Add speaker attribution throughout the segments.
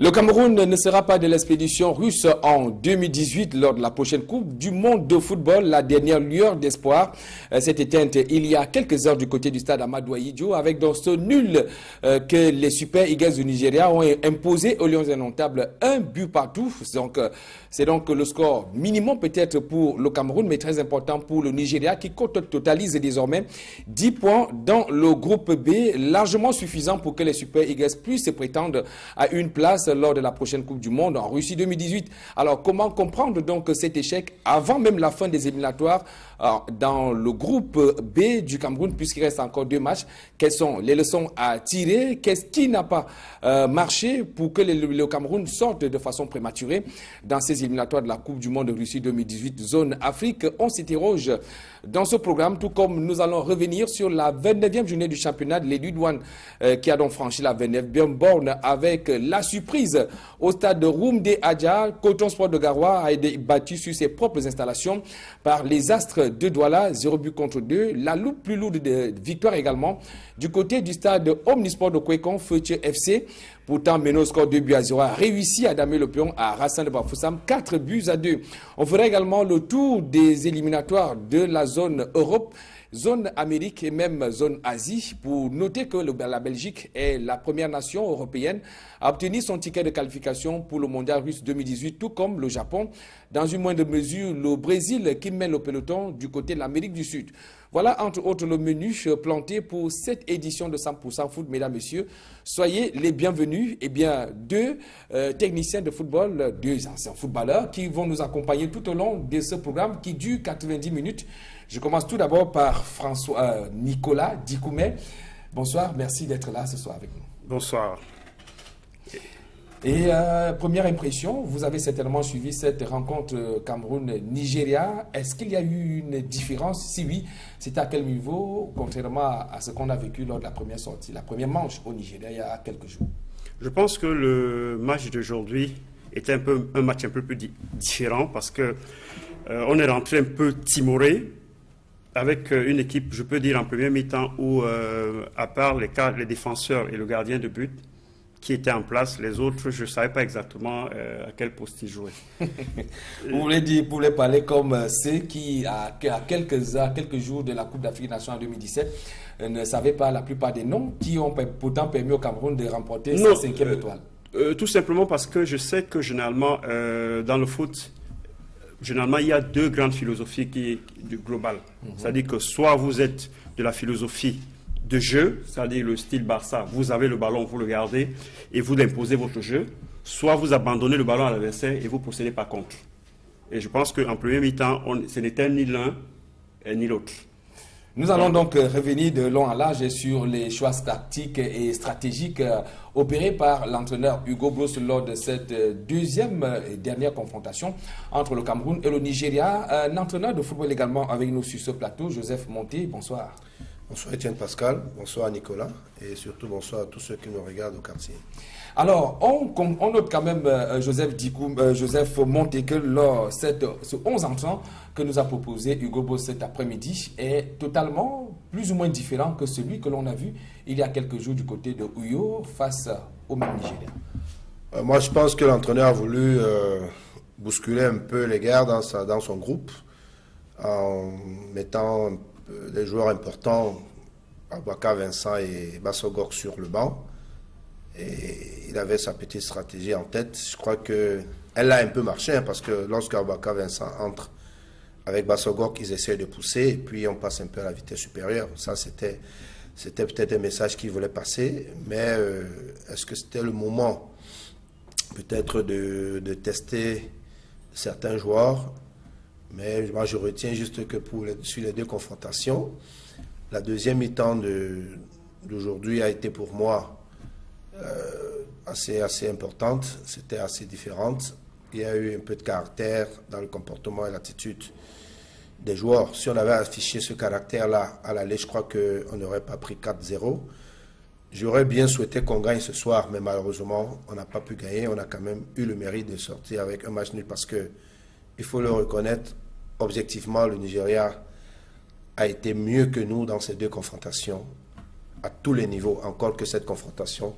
Speaker 1: Le Cameroun ne sera pas de l'expédition russe en 2018 lors de la prochaine Coupe du monde de football. La dernière lueur d'espoir s'est éteinte il y a quelques heures du côté du stade Amadou Ahidjo avec dans ce nul que les Super Eagles du Nigeria ont imposé aux Lions indomptables un but partout. C'est donc le score minimum peut-être pour le Cameroun, mais très important pour le Nigeria qui totalise désormais 10 points dans le groupe B, largement suffisant pour que les Super Eagles puissent prétendre à une place lors de la prochaine Coupe du Monde en Russie 2018. Alors, comment comprendre donc cet échec avant même la fin des éliminatoires dans le groupe B du Cameroun, puisqu'il reste encore 2 matchs? Quelles sont les leçons à tirer? Qu'est-ce qui n'a pas marché pour que le Cameroun sorte de façon prématurée dans ces éliminatoires de la Coupe du Monde de Russie 2018 zone Afrique? On s'interroge dans ce programme, tout comme nous allons revenir sur la 29e journée du championnat de l'Éduc-Douane qui a donc franchi la 29e borne avec la surprise au stade de Roumdé Adja. Coton Sport de Garoua a été battu sur ses propres installations par les Astres de Douala, 0-2. La loupe plus lourde de victoire également du côté du stade Omnisport de Kwekon, Feuille FC. Pourtant, mené au score 2-0, a réussi à damer le pion à Rassan de Bafoussam, 4-2. On fera également le tour des éliminatoires de la zone Europe, zone Amérique et même zone Asie, pour noter que la Belgique est la première nation européenne à obtenir son ticket de qualification pour le mondial russe 2018, tout comme le Japon. Dans une moindre mesure, le Brésil qui mène le peloton du côté de l'Amérique du Sud. Voilà entre autres le menu planté pour cette édition de 100% foot, mesdames, messieurs. Soyez les bienvenus. Eh bien, 2 techniciens de football, 2 anciens footballeurs qui vont nous accompagner tout au long de ce programme qui dure 90 minutes. Je commence tout d'abord par Nicolas Dikoumé. Bonsoir, merci d'être là ce soir avec nous.
Speaker 2: Bonsoir.
Speaker 1: Et première impression, vous avez certainement suivi cette rencontre Cameroun-Nigeria. Est-ce qu'il y a eu une différence? Si oui, c'est à quel niveau, contrairement à ce qu'on a vécu lors de la première sortie, la première manche au Nigeria il y a quelques jours?
Speaker 2: Je pense que le match d'aujourd'hui était un match un peu plus différent parce que on est rentré un peu timoré avec une équipe, je peux dire en première mi-temps, où à part les défenseurs et le gardien de but qui étaient en place, les autres, je ne savais pas exactement à quel poste ils jouaient.
Speaker 1: Vous voulez parler comme ceux qui, à quelques jours de la Coupe d'Afrique des Nations en 2017, ne savaient pas la plupart des noms qui ont pourtant permis au Cameroun de remporter sa 5e étoile?
Speaker 2: Tout simplement parce que je sais que généralement, dans le foot, généralement, il y a 2 grandes philosophies du global. C'est-à-dire que soit vous êtes de la philosophie de jeu, c'est-à-dire le style Barça, vous avez le ballon, vous le gardez et vous imposez votre jeu, soit vous abandonnez le ballon à l'adversaire et vous ne procédez pas contre. Et je pense qu'en premier mi-temps, ce n'était ni l'un ni l'autre.
Speaker 1: Nous allons donc revenir de long en large sur les choix tactiques et stratégiques opérés par l'entraîneur Hugo Broos lors de cette 2e et dernière confrontation entre le Cameroun et le Nigeria. Un entraîneur de football également avec nous sur ce plateau, Joseph Monté. Bonsoir.
Speaker 3: Bonsoir Étienne Pascal, bonsoir Nicolas et surtout bonsoir à tous ceux qui nous regardent au quartier.
Speaker 1: Alors, on note quand même, Joseph Monté, que ce 11 entrants que nous a proposé Hugo Broos cet après-midi est totalement plus ou moins différent que celui que l'on a vu il y a quelques jours du côté de Uyo face au même Nigeria.
Speaker 3: Moi, je pense que l'entraîneur a voulu bousculer un peu les guerres dans son groupe en mettant des joueurs importants, Abouaka, Vincent et Bassogok sur le banc. Et il avait sa petite stratégie en tête. Je crois qu'elle a un peu marché parce que lorsque Abouaka, Vincent entre avec Bassogok, ils essaient de pousser et puis on passe un peu à la vitesse supérieure. Ça, c'était peut-être un message qu'il voulait passer. Mais est-ce que c'était le moment peut-être de tester certains joueurs? Mais moi, je retiens juste que sur les 2 confrontations, la 2e mi-temps d'aujourd'hui a été pour moi assez importante. C'était assez différente. Il y a eu un peu de caractère dans le comportement et l'attitude des joueurs. Si on avait affiché ce caractère-là à l'aller, je crois qu'on n'aurait pas pris 4-0. J'aurais bien souhaité qu'on gagne ce soir, mais malheureusement, on n'a pas pu gagner. On a quand même eu le mérite de sortir avec un match nul parce que il faut le reconnaître, objectivement, le Nigeria a été mieux que nous dans ces 2 confrontations, à tous les niveaux, encore que cette confrontation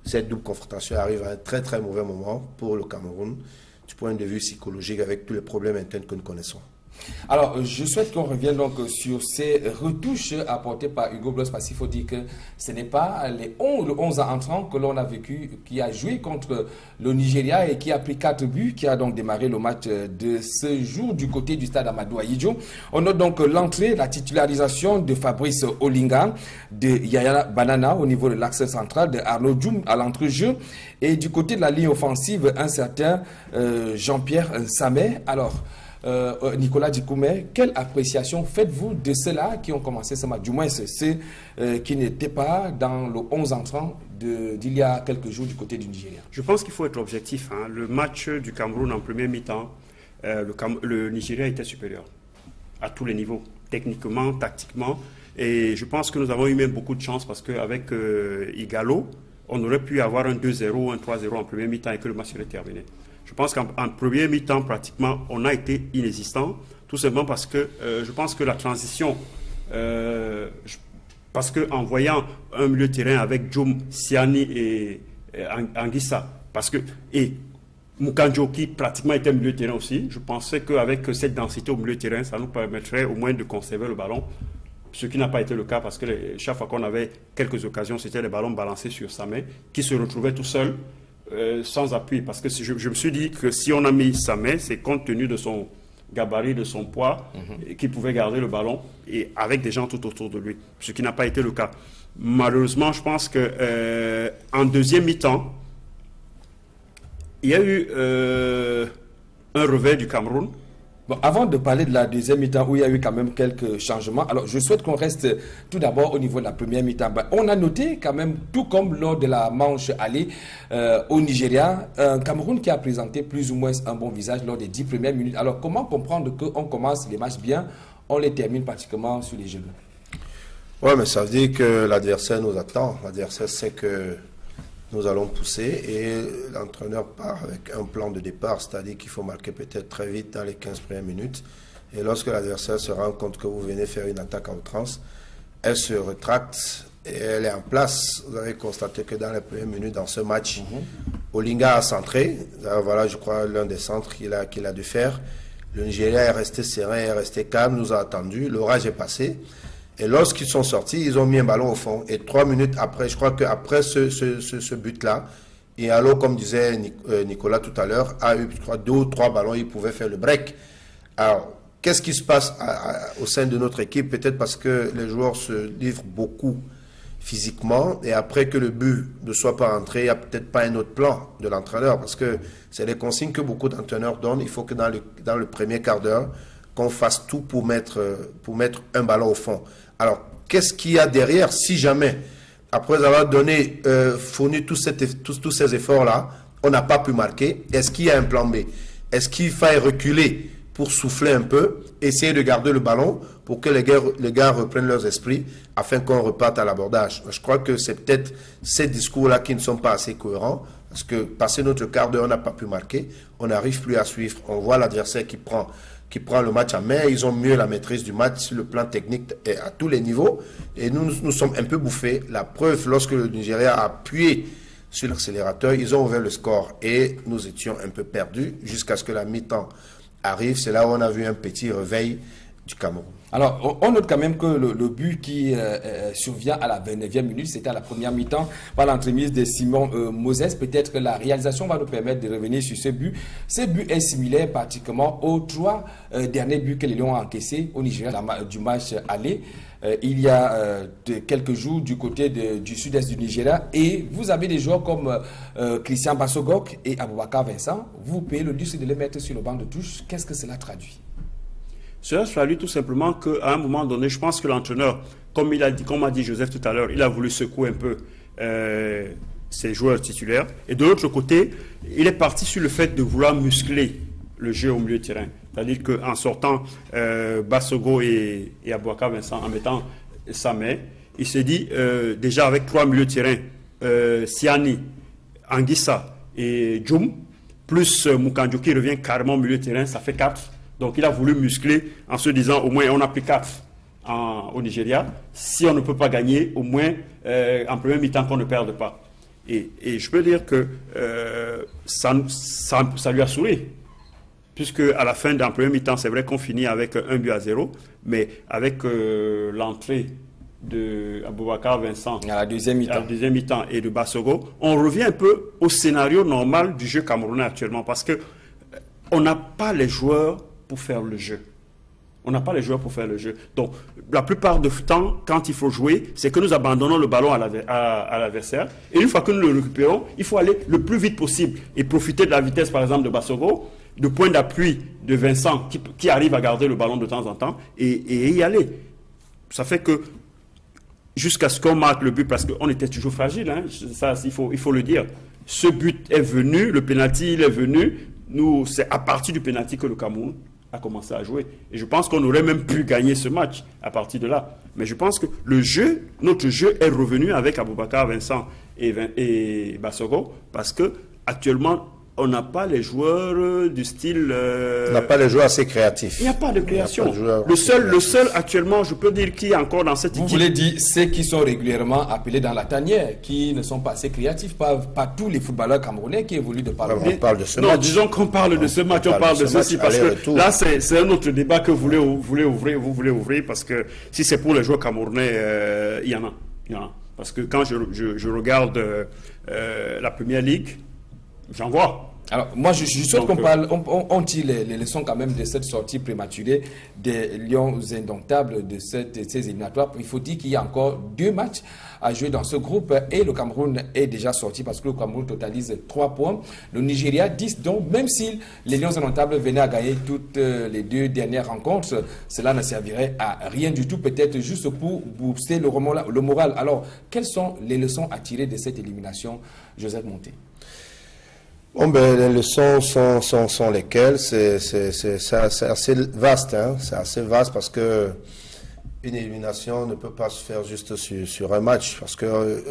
Speaker 3: cette double confrontation arrive à un très très mauvais moment pour le Cameroun, du point de vue psychologique, avec tous les problèmes internes que nous connaissons.
Speaker 1: Alors, je souhaite qu'on revienne donc sur ces retouches apportées par Hugo Broos, parce qu'il faut dire que ce n'est pas le 11 entrant que l'on a vécu, qui a joué contre le Nigeria et qui a pris 4 buts, qui a donc démarré le match de ce jour du côté du stade Amadou Ahidjo. On note donc l'entrée, la titularisation de Fabrice Olinga, de Yaya Banana au niveau de l'axe central, de Arnaud Djoum à l'entrejeu, et du côté de la ligne offensive, un certain Jean-Pierre Samé. Alors, Nicolas Dikoumé, quelle appréciation faites-vous de ceux-là qui ont commencé ce match, du moins ceux qui n'étaient pas dans le 11 entrant d'il y a quelques jours du côté du Nigeria?
Speaker 2: Je pense qu'il faut être objectif. Hein. Le match du Cameroun en première mi-temps, le Nigeria était supérieur à tous les niveaux, techniquement, tactiquement. Et je pense que nous avons eu même beaucoup de chance parce qu'avec Igalo, on aurait pu avoir un 2-0 ou un 3-0 en première mi-temps et que le match serait terminé. Je pense qu'en premier mi-temps, pratiquement, on a été inexistant, tout simplement parce que je pense que la transition, parce qu'en voyant un milieu de terrain avec Djoum, Siani et Anguissa, et Mukanjo qui pratiquement était milieu de terrain aussi, je pensais qu'avec cette densité au milieu de terrain, ça nous permettrait au moins de conserver le ballon, ce qui n'a pas été le cas parce que chaque fois qu'on avait quelques occasions, c'était les ballons balancés sur sa main, qui se retrouvait tout seul. Sans appui, parce que je me suis dit que si on a mis sa main, c'est compte tenu de son gabarit, de son poids, qu'il pouvait garder le ballon et avec des gens tout autour de lui, ce qui n'a pas été le cas. Malheureusement, je pense que en deuxième mi-temps, il y a eu un revers du Cameroun.
Speaker 1: Bon, avant de parler de la deuxième mi-temps où il y a eu quand même quelques changements, alors je souhaite qu'on reste tout d'abord au niveau de la première mi-temps. Ben, on a noté quand même, tout comme lors de la manche aller au Nigeria, un Cameroun qui a présenté plus ou moins un bon visage lors des 10 premières minutes. Alors comment comprendre qu'on commence les matchs bien, on les termine pratiquement sur les genoux?
Speaker 3: Oui, mais ça veut dire que l'adversaire nous attend. L'adversaire sait que nous allons pousser et l'entraîneur part avec un plan de départ, c'est-à-dire qu'il faut marquer peut-être très vite dans les 15 premières minutes. Et lorsque l'adversaire se rend compte que vous venez faire une attaque à outrance, elle se rétracte et elle est en place. Vous avez constaté que dans les premières minutes dans ce match, Olinga a centré. Voilà, je crois, l'un des centres qu'il a dû faire. Le Nigeria est resté serein, est resté calme, nous a attendu. L'orage est passé. Et lorsqu'ils sont sortis, ils ont mis un ballon au fond. Et 3 minutes après, je crois qu'après ce but-là, et alors, comme disait Nicolas tout à l'heure, a eu, je crois, 2 ou 3 ballons, il pouvait faire le break. Alors, qu'est-ce qui se passe au sein de notre équipe? Peut-être parce que les joueurs se livrent beaucoup physiquement, et après que le but ne soit pas entré, il n'y a peut-être pas un autre plan de l'entraîneur, parce que c'est les consignes que beaucoup d'entraîneurs donnent. Il faut que dans le premier quart d'heure, qu'on fasse tout pour mettre un ballon au fond. Alors, qu'est-ce qu'il y a derrière si jamais, après avoir fourni tous ces efforts-là, on n'a pas pu marquer? Est-ce qu'il y a un plan B? Est-ce qu'il faille reculer pour souffler un peu, essayer de garder le ballon pour que les gars reprennent leurs esprits afin qu'on reparte à l'abordage? Je crois que c'est peut-être ces discours-là qui ne sont pas assez cohérents, parce que passé notre quart d'heure, on n'a pas pu marquer, on n'arrive plus à suivre. On voit l'adversaire qui prend le match en main. Ils ont mieux la maîtrise du match sur le plan technique et à tous les niveaux. Et nous sommes un peu bouffés. La preuve, lorsque le Nigeria a appuyé sur l'accélérateur, ils ont ouvert le score et nous étions un peu perdus jusqu'à ce que la mi-temps arrive. C'est là où on a vu un petit réveil du Cameroun.
Speaker 1: Alors, on note quand même que le but qui survient à la 29e minute, c'était à la première mi-temps par l'entremise de Simon Moses. Peut-être que la réalisation va nous permettre de revenir sur ce but. Ce but est similaire pratiquement aux 3 derniers buts que les Lions ont encaissés au Nigeria du match aller. Il y a quelques jours du côté du sud-est du Nigeria. Et vous avez des joueurs comme Christian Bassogok et Aboubakar Vincent. Vous payez le luxe de les mettre sur le banc de touche. Qu'est-ce que cela traduit?
Speaker 2: Cela traduit tout simplement qu'à un moment donné, je pense que l'entraîneur, comme a dit Joseph tout à l'heure, il a voulu secouer un peu ses joueurs titulaires. Et de l'autre côté, il est parti sur le fait de vouloir muscler le jeu au milieu de terrain. C'est-à-dire qu'en sortant Bassogo et Aboubakar Vincent, en mettant sa main, il s'est dit, déjà avec 3 milieux de terrain, Siani, Anguissa et Djoum, plus Mukanjo qui revient carrément au milieu de terrain, ça fait 4. Donc il a voulu muscler en se disant au moins on a pris 4 au Nigeria. Si on ne peut pas gagner, au moins en première mi-temps qu'on ne perde pas. Et je peux dire que ça lui a souri. Puisque à la fin d'un premier mi-temps, c'est vrai qu'on finit avec 1-0, mais avec l'entrée de Aboubakar Vincent
Speaker 1: à la deuxième
Speaker 2: mi-temps et de Basogo, on revient un peu au scénario normal du jeu camerounais actuellement, parce que on n'a pas les joueurs pour faire le jeu. On n'a pas les joueurs pour faire le jeu. Donc, la plupart du temps, quand il faut jouer, c'est que nous abandonnons le ballon à l'adversaire. Et une fois que nous le récupérons, il faut aller le plus vite possible et profiter de la vitesse, par exemple, de Basogo, de point d'appui de Vincent qui arrive à garder le ballon de temps en temps et y aller. Ça fait que jusqu'à ce qu'on marque le but, parce qu'on était toujours fragile, hein, ça, il faut le dire. Ce but est venu, le penalty, il est venu. Nous, c'est à partir du penalty que le Cameroun a commencé à jouer. Et je pense qu'on aurait même pu gagner ce match à partir de là. Mais je pense que notre jeu est revenu avec Aboubakar Vincent et Basogo, parce que actuellement, on n'a pas les joueurs du style...
Speaker 3: On n'a pas les joueurs assez créatifs.
Speaker 2: Il n'y a pas de création. Le seul actuellement, je peux dire, qui est encore dans cette équipe...
Speaker 1: Vous voulez dire ceux qui sont régulièrement appelés dans la tanière, qui ne sont pas assez créatifs, pas tous les footballeurs camerounais qui évoluent de par le monde.
Speaker 3: On parle de ce match.
Speaker 2: Non, disons qu'on parle de ce match, on parle de ceci, parce que là, c'est un autre débat que vous voulez ouvrir, parce que si c'est pour les joueurs camerounais, il y en a. Parce que quand je regarde la Première Ligue, j'en vois.
Speaker 1: Alors, moi, je souhaite qu'on parle, on tire les leçons quand même de cette sortie prématurée des Lions indomptables de ces éliminatoires. Il faut dire qu'il y a encore 2 matchs à jouer dans ce groupe et le Cameroun est déjà sorti parce que le Cameroun totalise 3 points. Le Nigeria 10, donc même si les Lions indomptables venaient à gagner toutes les 2 dernières rencontres, cela ne servirait à rien du tout, peut-être juste pour booster le moral. Alors, quelles sont les leçons à tirer de cette élimination, Joseph Monté?
Speaker 3: Bon, les leçons sont lesquelles? C'est assez vaste, hein? C'est assez vaste parce que une élimination ne peut pas se faire juste sur un match. Parce que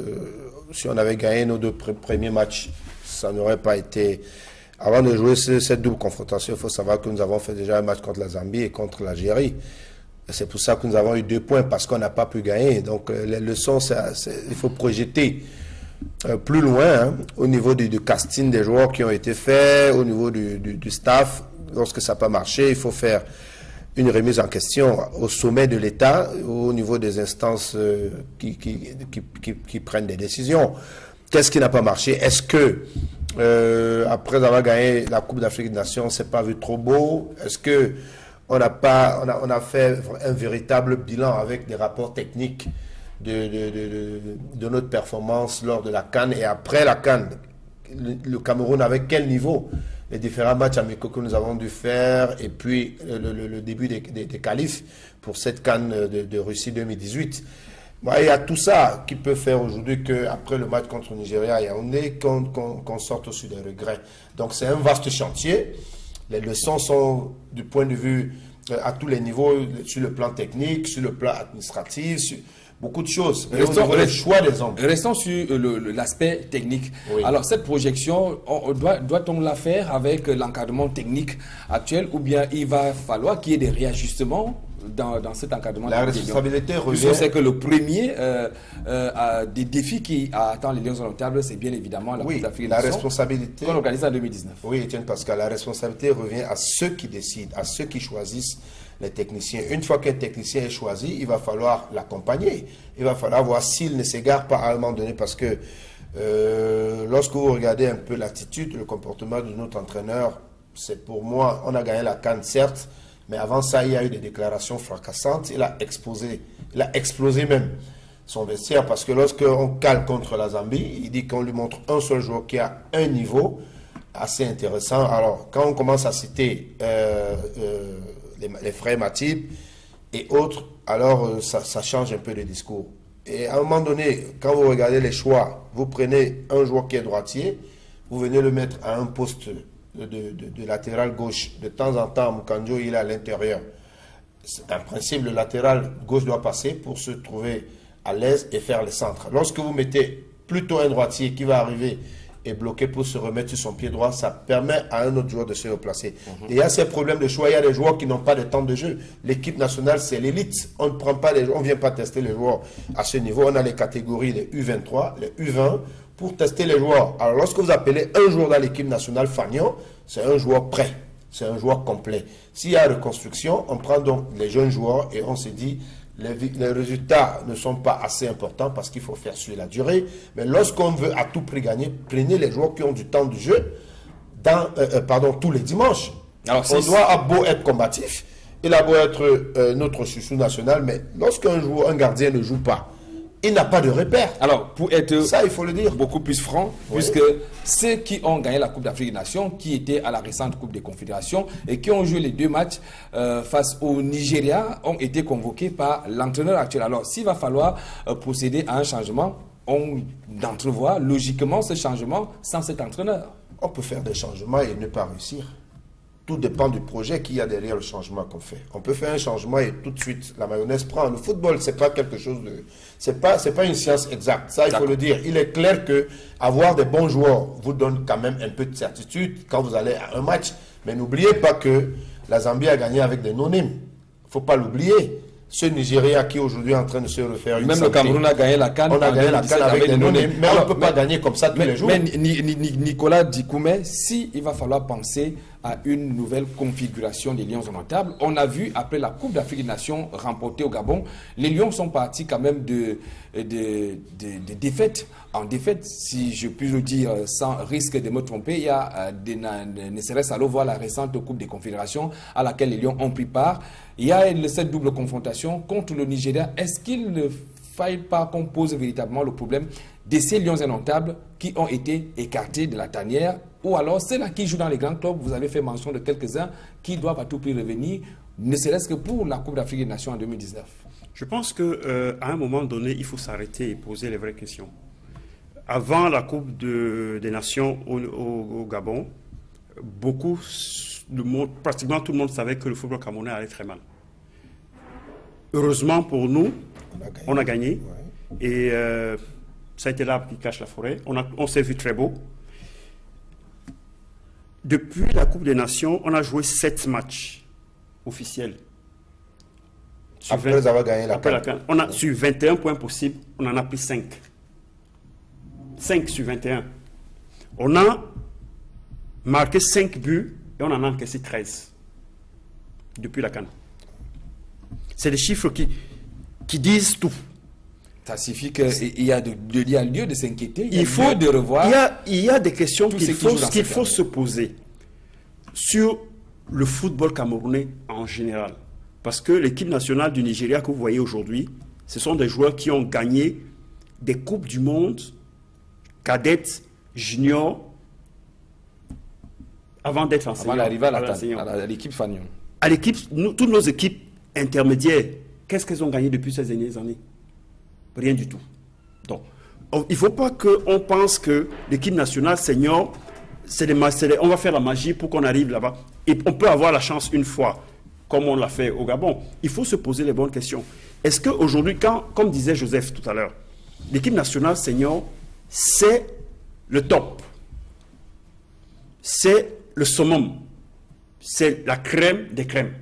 Speaker 3: si on avait gagné nos 2 premiers matchs, ça n'aurait pas été... Avant de jouer cette double confrontation, il faut savoir que nous avons fait déjà un match contre la Zambie et contre l'Algérie. C'est pour ça que nous avons eu 2 points, parce qu'on n'a pas pu gagner. Donc les leçons, il faut projeter plus loin, hein, au niveau du casting des joueurs qui ont été faits, au niveau du staff. Lorsque ça n'a pas marché, il faut faire une remise en question au sommet de l'État, au niveau des instances qui prennent des décisions. Qu'est-ce qui n'a pas marché? Est-ce que après avoir gagné la Coupe d'Afrique des Nations, c'est pas vu trop beau? Est-ce que on a fait un véritable bilan avec des rapports techniques de notre performance lors de la CAN et après la CAN? Le Cameroun, avec quel niveau? Les différents matchs amicaux que nous avons dû faire, et puis le début des qualifs pour cette CAN de Russie 2018. Bon, il y a tout ça qui peut faire aujourd'hui qu'après le match contre le Nigeria et Yaoundé, qu'on sorte aussi des regrets. Donc c'est un vaste chantier. Les leçons sont du point de vue à tous les niveaux, sur le plan technique, sur le plan administratif, sur beaucoup de choses. Restons le choix des hommes.
Speaker 1: Restons sur l'aspect technique.
Speaker 3: Oui.
Speaker 1: Alors, cette projection, doit-on la faire avec l'encadrement technique actuel, ou bien il va falloir qu'il y ait des réajustements dans cet encadrement?
Speaker 3: La responsabilité revient...
Speaker 1: Je sais que le premier des défis qui attend les Lions indomptables, c'est bien évidemment la Coupe d'Afrique des Nations,
Speaker 3: responsabilité
Speaker 1: qu'on organise en 2019.
Speaker 3: Oui, Étienne Pascal, la responsabilité revient à ceux qui décident, à ceux qui choisissent les techniciens. Une fois qu'un technicien est choisi, il va falloir l'accompagner. Il va falloir voir s'il ne s'égare pas à un moment donné, parce que lorsque vous regardez un peu l'attitude, le comportement de notre entraîneur, c'est pour moi, on a gagné la CAN, certes, mais avant ça, il y a eu des déclarations fracassantes. Il a explosé même son vestiaire, parce que lorsqu'on cale contre la Zambie, il dit qu'on lui montre un seul joueur qui a un niveau assez intéressant. Alors, quand on commence à citer les frères Matip et autres, alors ça change un peu de discours. Et à un moment donné, quand vous regardez les choix, vous prenez un joueur qui est droitier, vous venez le mettre à un poste de latéral gauche. De temps en temps, Moukanjo, il est à l'intérieur. En principe, le latéral gauche doit passer pour se trouver à l'aise et faire le centre. Lorsque vous mettez plutôt un droitier qui va arriver et bloquer pour se remettre sur son pied droit, ça permet à un autre joueur de se replacer. Et il y a ces problèmes de choix, il y a des joueurs qui n'ont pas de temps de jeu. L'équipe nationale, c'est l'élite. On ne prend pas les joueurs, on ne vient pas tester les joueurs à ce niveau. On a les catégories, les U23, les U20, pour tester les joueurs. Alors, lorsque vous appelez un joueur dans l'équipe nationale Fagnon, c'est un joueur prêt, c'est un joueur complet. S'il y a reconstruction, on prend donc les jeunes joueurs et on se dit, les résultats ne sont pas assez importants parce qu'il faut faire suivre la durée. Mais lorsqu'on veut à tout prix gagner, prenez les joueurs qui ont du temps de jeu tous les dimanches. Alors, on doit beau être combatif, il a beau être notre chouchou national, mais lorsqu'un gardien ne joue pas, il n'a pas de repère.
Speaker 1: Alors, pour être
Speaker 3: ça, il faut le dire,
Speaker 1: beaucoup plus franc, puisque ceux qui ont gagné la Coupe d'Afrique des Nations, qui étaient à la récente Coupe des Confédérations et qui ont joué les 2 matchs face au Nigeria, ont été convoqués par l'entraîneur actuel. Alors, s'il va falloir procéder à un changement, on entrevoit logiquement ce changement sans cet entraîneur.
Speaker 3: On peut faire des changements et ne pas réussir. Tout dépend du projet qu'il y a derrière le changement qu'on fait. On peut faire un changement et tout de suite, la mayonnaise prend. Le football, c'est pas quelque chose de... C'est pas une science exacte. Ça, il faut le dire. Il est clair que avoir des bons joueurs vous donne quand même un peu de certitude quand vous allez à un match. Mais n'oubliez pas que la Zambie a gagné avec des non-nîmes. Il ne faut pas l'oublier. Ce Nigeria qui aujourd'hui est en train de se refaire une
Speaker 1: Même le Cameroun a gagné la CAN.
Speaker 3: On a gagné la CAN avec des non-nîmes. Mais on ne peut pas gagner comme ça tous les jours.
Speaker 1: Mais Nicolas Dikoumé, il va falloir penser à une nouvelle configuration des Lions indomptables. On a vu, après la Coupe d'Afrique des Nations remportée au Gabon, les Lions sont partis quand même de défaite en défaite, si je puis le dire sans risque de me tromper. Il y a ne serait-ce à voir la récente Coupe des Confédérations à laquelle les Lions ont pris part. Il y a cette double confrontation contre le Nigeria. Est-ce qu'il ne faille pas qu'on pose véritablement le problème de ces Lions indomptables qui ont été écartés de la tanière, ou alors ceux-là qui jouent dans les grands clubs? Vous avez fait mention de quelques-uns qui doivent à tout prix revenir, ne serait-ce que pour la Coupe d'Afrique des Nations en 2019.
Speaker 2: Je pense qu'à un moment donné, il faut s'arrêter et poser les vraies questions. Avant la Coupe des Nations au Gabon, pratiquement tout le monde savait que le football camerounais allait très mal. Heureusement pour nous, on a gagné. Ouais. Et ça a été l'arbre qui cache la forêt. On s'est vu très beau. Depuis la Coupe des Nations, on a joué 7 matchs officiels.
Speaker 3: Après avoir gagné la CAN.
Speaker 2: On a sur 21 points possibles, on en a pris 5. 5 sur 21. On a marqué 5 buts et on en a encaissé 13 depuis la CAN. C'est des chiffres qui disent tout.
Speaker 1: Ça signifie qu'il y a lieu de s'inquiéter, il faut de revoir.
Speaker 2: Il y a des questions qu'il faut se poser sur le football camerounais en général. Parce que l'équipe nationale du Nigeria que vous voyez aujourd'hui, ce sont des joueurs qui ont gagné des Coupes du Monde, cadettes, juniors, avant d'être enseignants.
Speaker 1: Avant d'arriver à l'équipe Fagnon.
Speaker 2: À l'équipe, toutes nos équipes intermédiaires, qu'est-ce qu'elles ont gagné depuis ces dernières années? Rien du tout. Donc, il ne faut pas qu'on pense que l'équipe nationale senior, on va faire la magie pour qu'on arrive là-bas. Et on peut avoir la chance une fois, comme on l'a fait au Gabon. Il faut se poser les bonnes questions. Est-ce qu'aujourd'hui, comme disait Joseph tout à l'heure, l'équipe nationale senior, c'est le top. C'est le summum. C'est la crème des crèmes.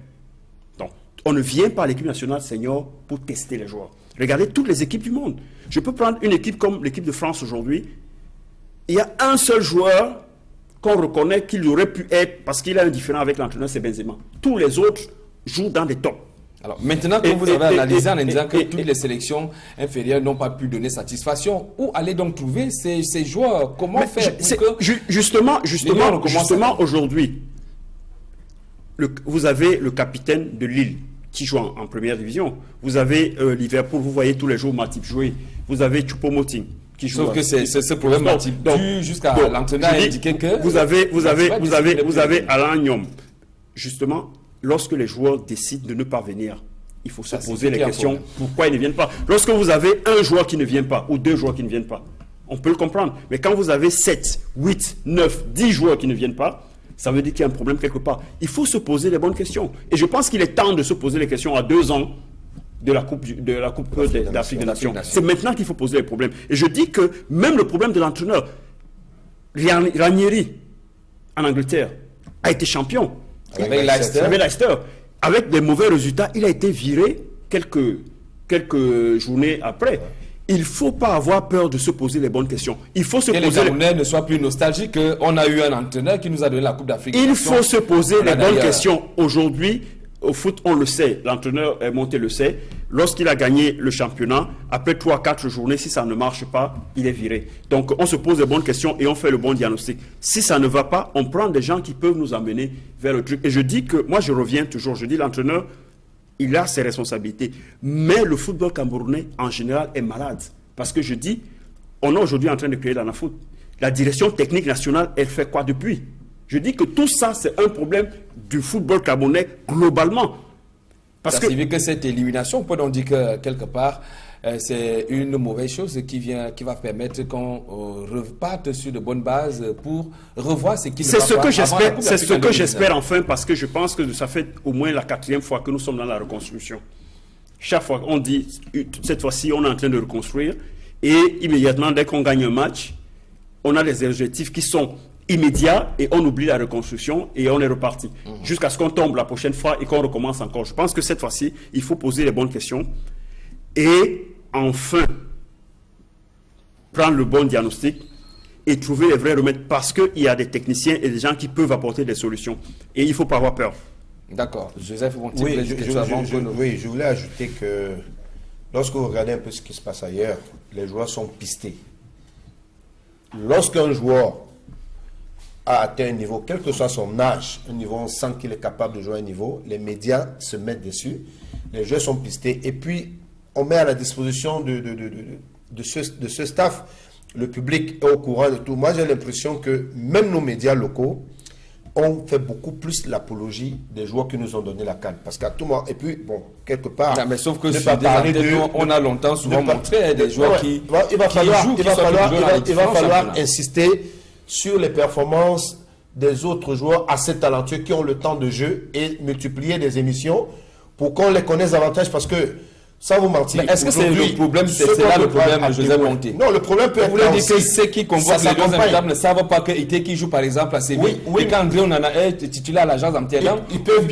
Speaker 2: Donc, on ne vient pas à l'équipe nationale senior pour tester les joueurs. Regardez toutes les équipes du monde. Je peux prendre une équipe comme l'équipe de France aujourd'hui. Il y a un seul joueur qu'on reconnaît qu'il aurait pu être, parce qu'il a un différent avec l'entraîneur, c'est Benzema. Tous les autres jouent dans des tops.
Speaker 1: Alors, maintenant que vous avez analysé en disant que toutes les sélections inférieures n'ont pas pu donner satisfaction, où allez donc trouver ces joueurs? Comment faire pour que
Speaker 2: justement aujourd'hui, vous avez le capitaine de Lille qui joue en première division. Vous avez Liverpool, vous voyez tous les jours Matip jouer. Vous avez Choupo-Moting qui joue.
Speaker 1: Sauf que c'est ce problème Matip jusqu'à l'entraîneur indiqué que...
Speaker 2: Vous avez Alain Nyom. Justement, lorsque les joueurs décident de ne pas venir, il faut se poser les questions. Pourquoi ils ne viennent pas? Lorsque vous avez un joueur qui ne vient pas, ou 2 joueurs qui ne viennent pas, on peut le comprendre. Mais quand vous avez 7, 8, 9, 10 joueurs qui ne viennent pas, ça veut dire qu'il y a un problème quelque part. Il faut se poser les bonnes questions. Et je pense qu'il est temps de se poser les questions à 2 ans de la Coupe d'Afrique des Nations. C'est maintenant qu'il faut poser les problèmes. Et je dis que même le problème de l'entraîneur, Ranieri, en Angleterre, a été champion.
Speaker 1: Avec Leicester.
Speaker 2: Avec des mauvais résultats, il a été viré quelques journées après. il ne faut pas avoir peur de se poser les bonnes questions. Il faut se
Speaker 1: que
Speaker 2: poser
Speaker 1: les Camerounais ne soient plus nostalgiques. On a eu un entraîneur qui nous a donné la Coupe d'Afrique.
Speaker 2: Il faut se poser les bonnes questions. Aujourd'hui, au foot, on le sait. L'entraîneur est monté le sait. Lorsqu'il a gagné le championnat, après 3-4 journées, si ça ne marche pas, il est viré. Donc, on se pose les bonnes questions et on fait le bon diagnostic. Si ça ne va pas, on prend des gens qui peuvent nous amener vers le truc. Et je dis que, moi je reviens toujours, je dis l'entraîneur, il a ses responsabilités. Mais le football camerounais, en général, est malade. Parce que je dis, on est aujourd'hui en train de créer dans la foot. La direction technique nationale, elle fait quoi depuis? Je dis que tout ça, c'est un problème du football camerounais globalement.
Speaker 1: Parce ça signifie que cette élimination, on peut donc dire que quelque part, c'est une mauvaise chose qui va permettre qu'on reparte sur de bonnes bases pour revoir ce qui ne va pas.
Speaker 2: C'est ce que j'espère enfin, parce que je pense que ça fait au moins la 4e fois que nous sommes dans la reconstruction. Chaque fois, on dit, cette fois-ci, on est en train de reconstruire, et immédiatement, dès qu'on gagne un match, on a des objectifs qui sont immédiats et on oublie la reconstruction et on est reparti. Jusqu'à ce qu'on tombe la prochaine fois et qu'on recommence encore. Je pense que cette fois-ci, il faut poser les bonnes questions et enfin prendre le bon diagnostic et trouver les vrais remèdes parce qu'il y a des techniciens et des gens qui peuvent apporter des solutions. Et il ne faut pas avoir peur.
Speaker 1: D'accord. Joseph,
Speaker 3: je voulais ajouter que lorsque vous regardez un peu ce qui se passe ailleurs, les joueurs sont pistés. Lorsqu'un joueur a atteint un niveau, quel que soit son âge, un niveau, on sent qu'il est capable de jouer à un niveau, les médias se mettent dessus, les joueurs sont pistés, et puis on met à la disposition de ce staff, le public est au courant de tout. Moi, j'ai l'impression que même nos médias locaux ont fait beaucoup plus l'apologie des joueurs qui nous ont donné la CAN. Parce qu'à tout moment, et puis, bon, quelque part...
Speaker 1: Non, mais sauf que sur des antennes, on a longtemps souvent montré des joueurs qui
Speaker 3: il va falloir insister sur les performances des autres joueurs assez talentueux qui ont le temps de jeu et multiplier des émissions pour qu'on les connaisse davantage parce que, sans vous mentir...
Speaker 1: Mais est-ce que c'est le problème, c'est là le problème de Joseph Monté?
Speaker 3: Non, le problème peut être...
Speaker 1: Vous voulez dire que ceux qui convoquent les deux invités ne savent pas que Ité qui joue par exemple à Séville, et quand André Onana est titulaire à l'agence Amsterdam,
Speaker 3: ils peuvent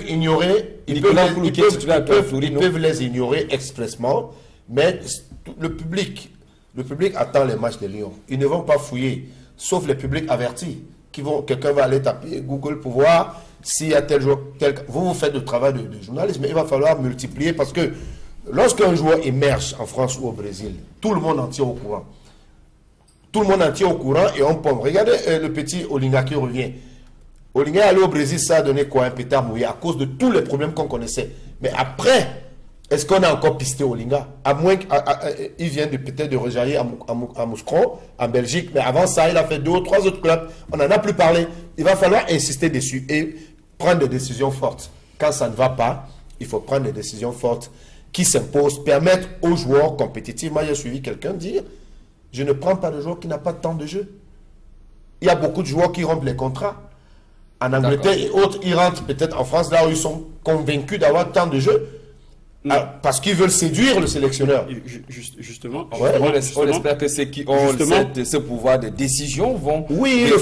Speaker 3: ignorer, ils peuvent les ignorer expressement, mais le public attend les matchs de Lyon. Ils ne vont pas fouiller, sauf les publics avertis. Quelqu'un va aller taper Google pour voir s'il y a tel joueur. Vous faites le travail de journaliste, mais il va falloir multiplier parce que lorsqu'un joueur émerge en France ou au Brésil, tout le monde entier au courant. Tout le monde entier au courant et on pompe. Regardez le petit Olinga qui revient. Olinga allé au Brésil, ça a donné quoi? Un pétard mouillé à cause de tous les problèmes qu'on connaissait. Mais après... Est-ce qu'on a encore pisté Olinga? À moins qu'il vient peut-être de rejaillir à Mouscron, en Belgique. Mais avant ça, il a fait 2 ou 3 autres clubs. On n'en a plus parlé. Il va falloir insister dessus et prendre des décisions fortes. Quand ça ne va pas, il faut prendre des décisions fortes qui s'imposent, permettre aux joueurs compétitifs. Moi, j'ai suivi quelqu'un dire, je ne prends pas de joueur qui n'a pas de temps de jeu. Il y a beaucoup de joueurs qui rompent les contrats. En Angleterre et autres, ils rentrent peut-être en France, là où ils sont convaincus d'avoir tant de jeu. Parce qu'ils veulent séduire le sélectionneur.
Speaker 2: Justement,
Speaker 1: on espère que ceux qui ont ce pouvoir de décision vont...
Speaker 3: Oui, il le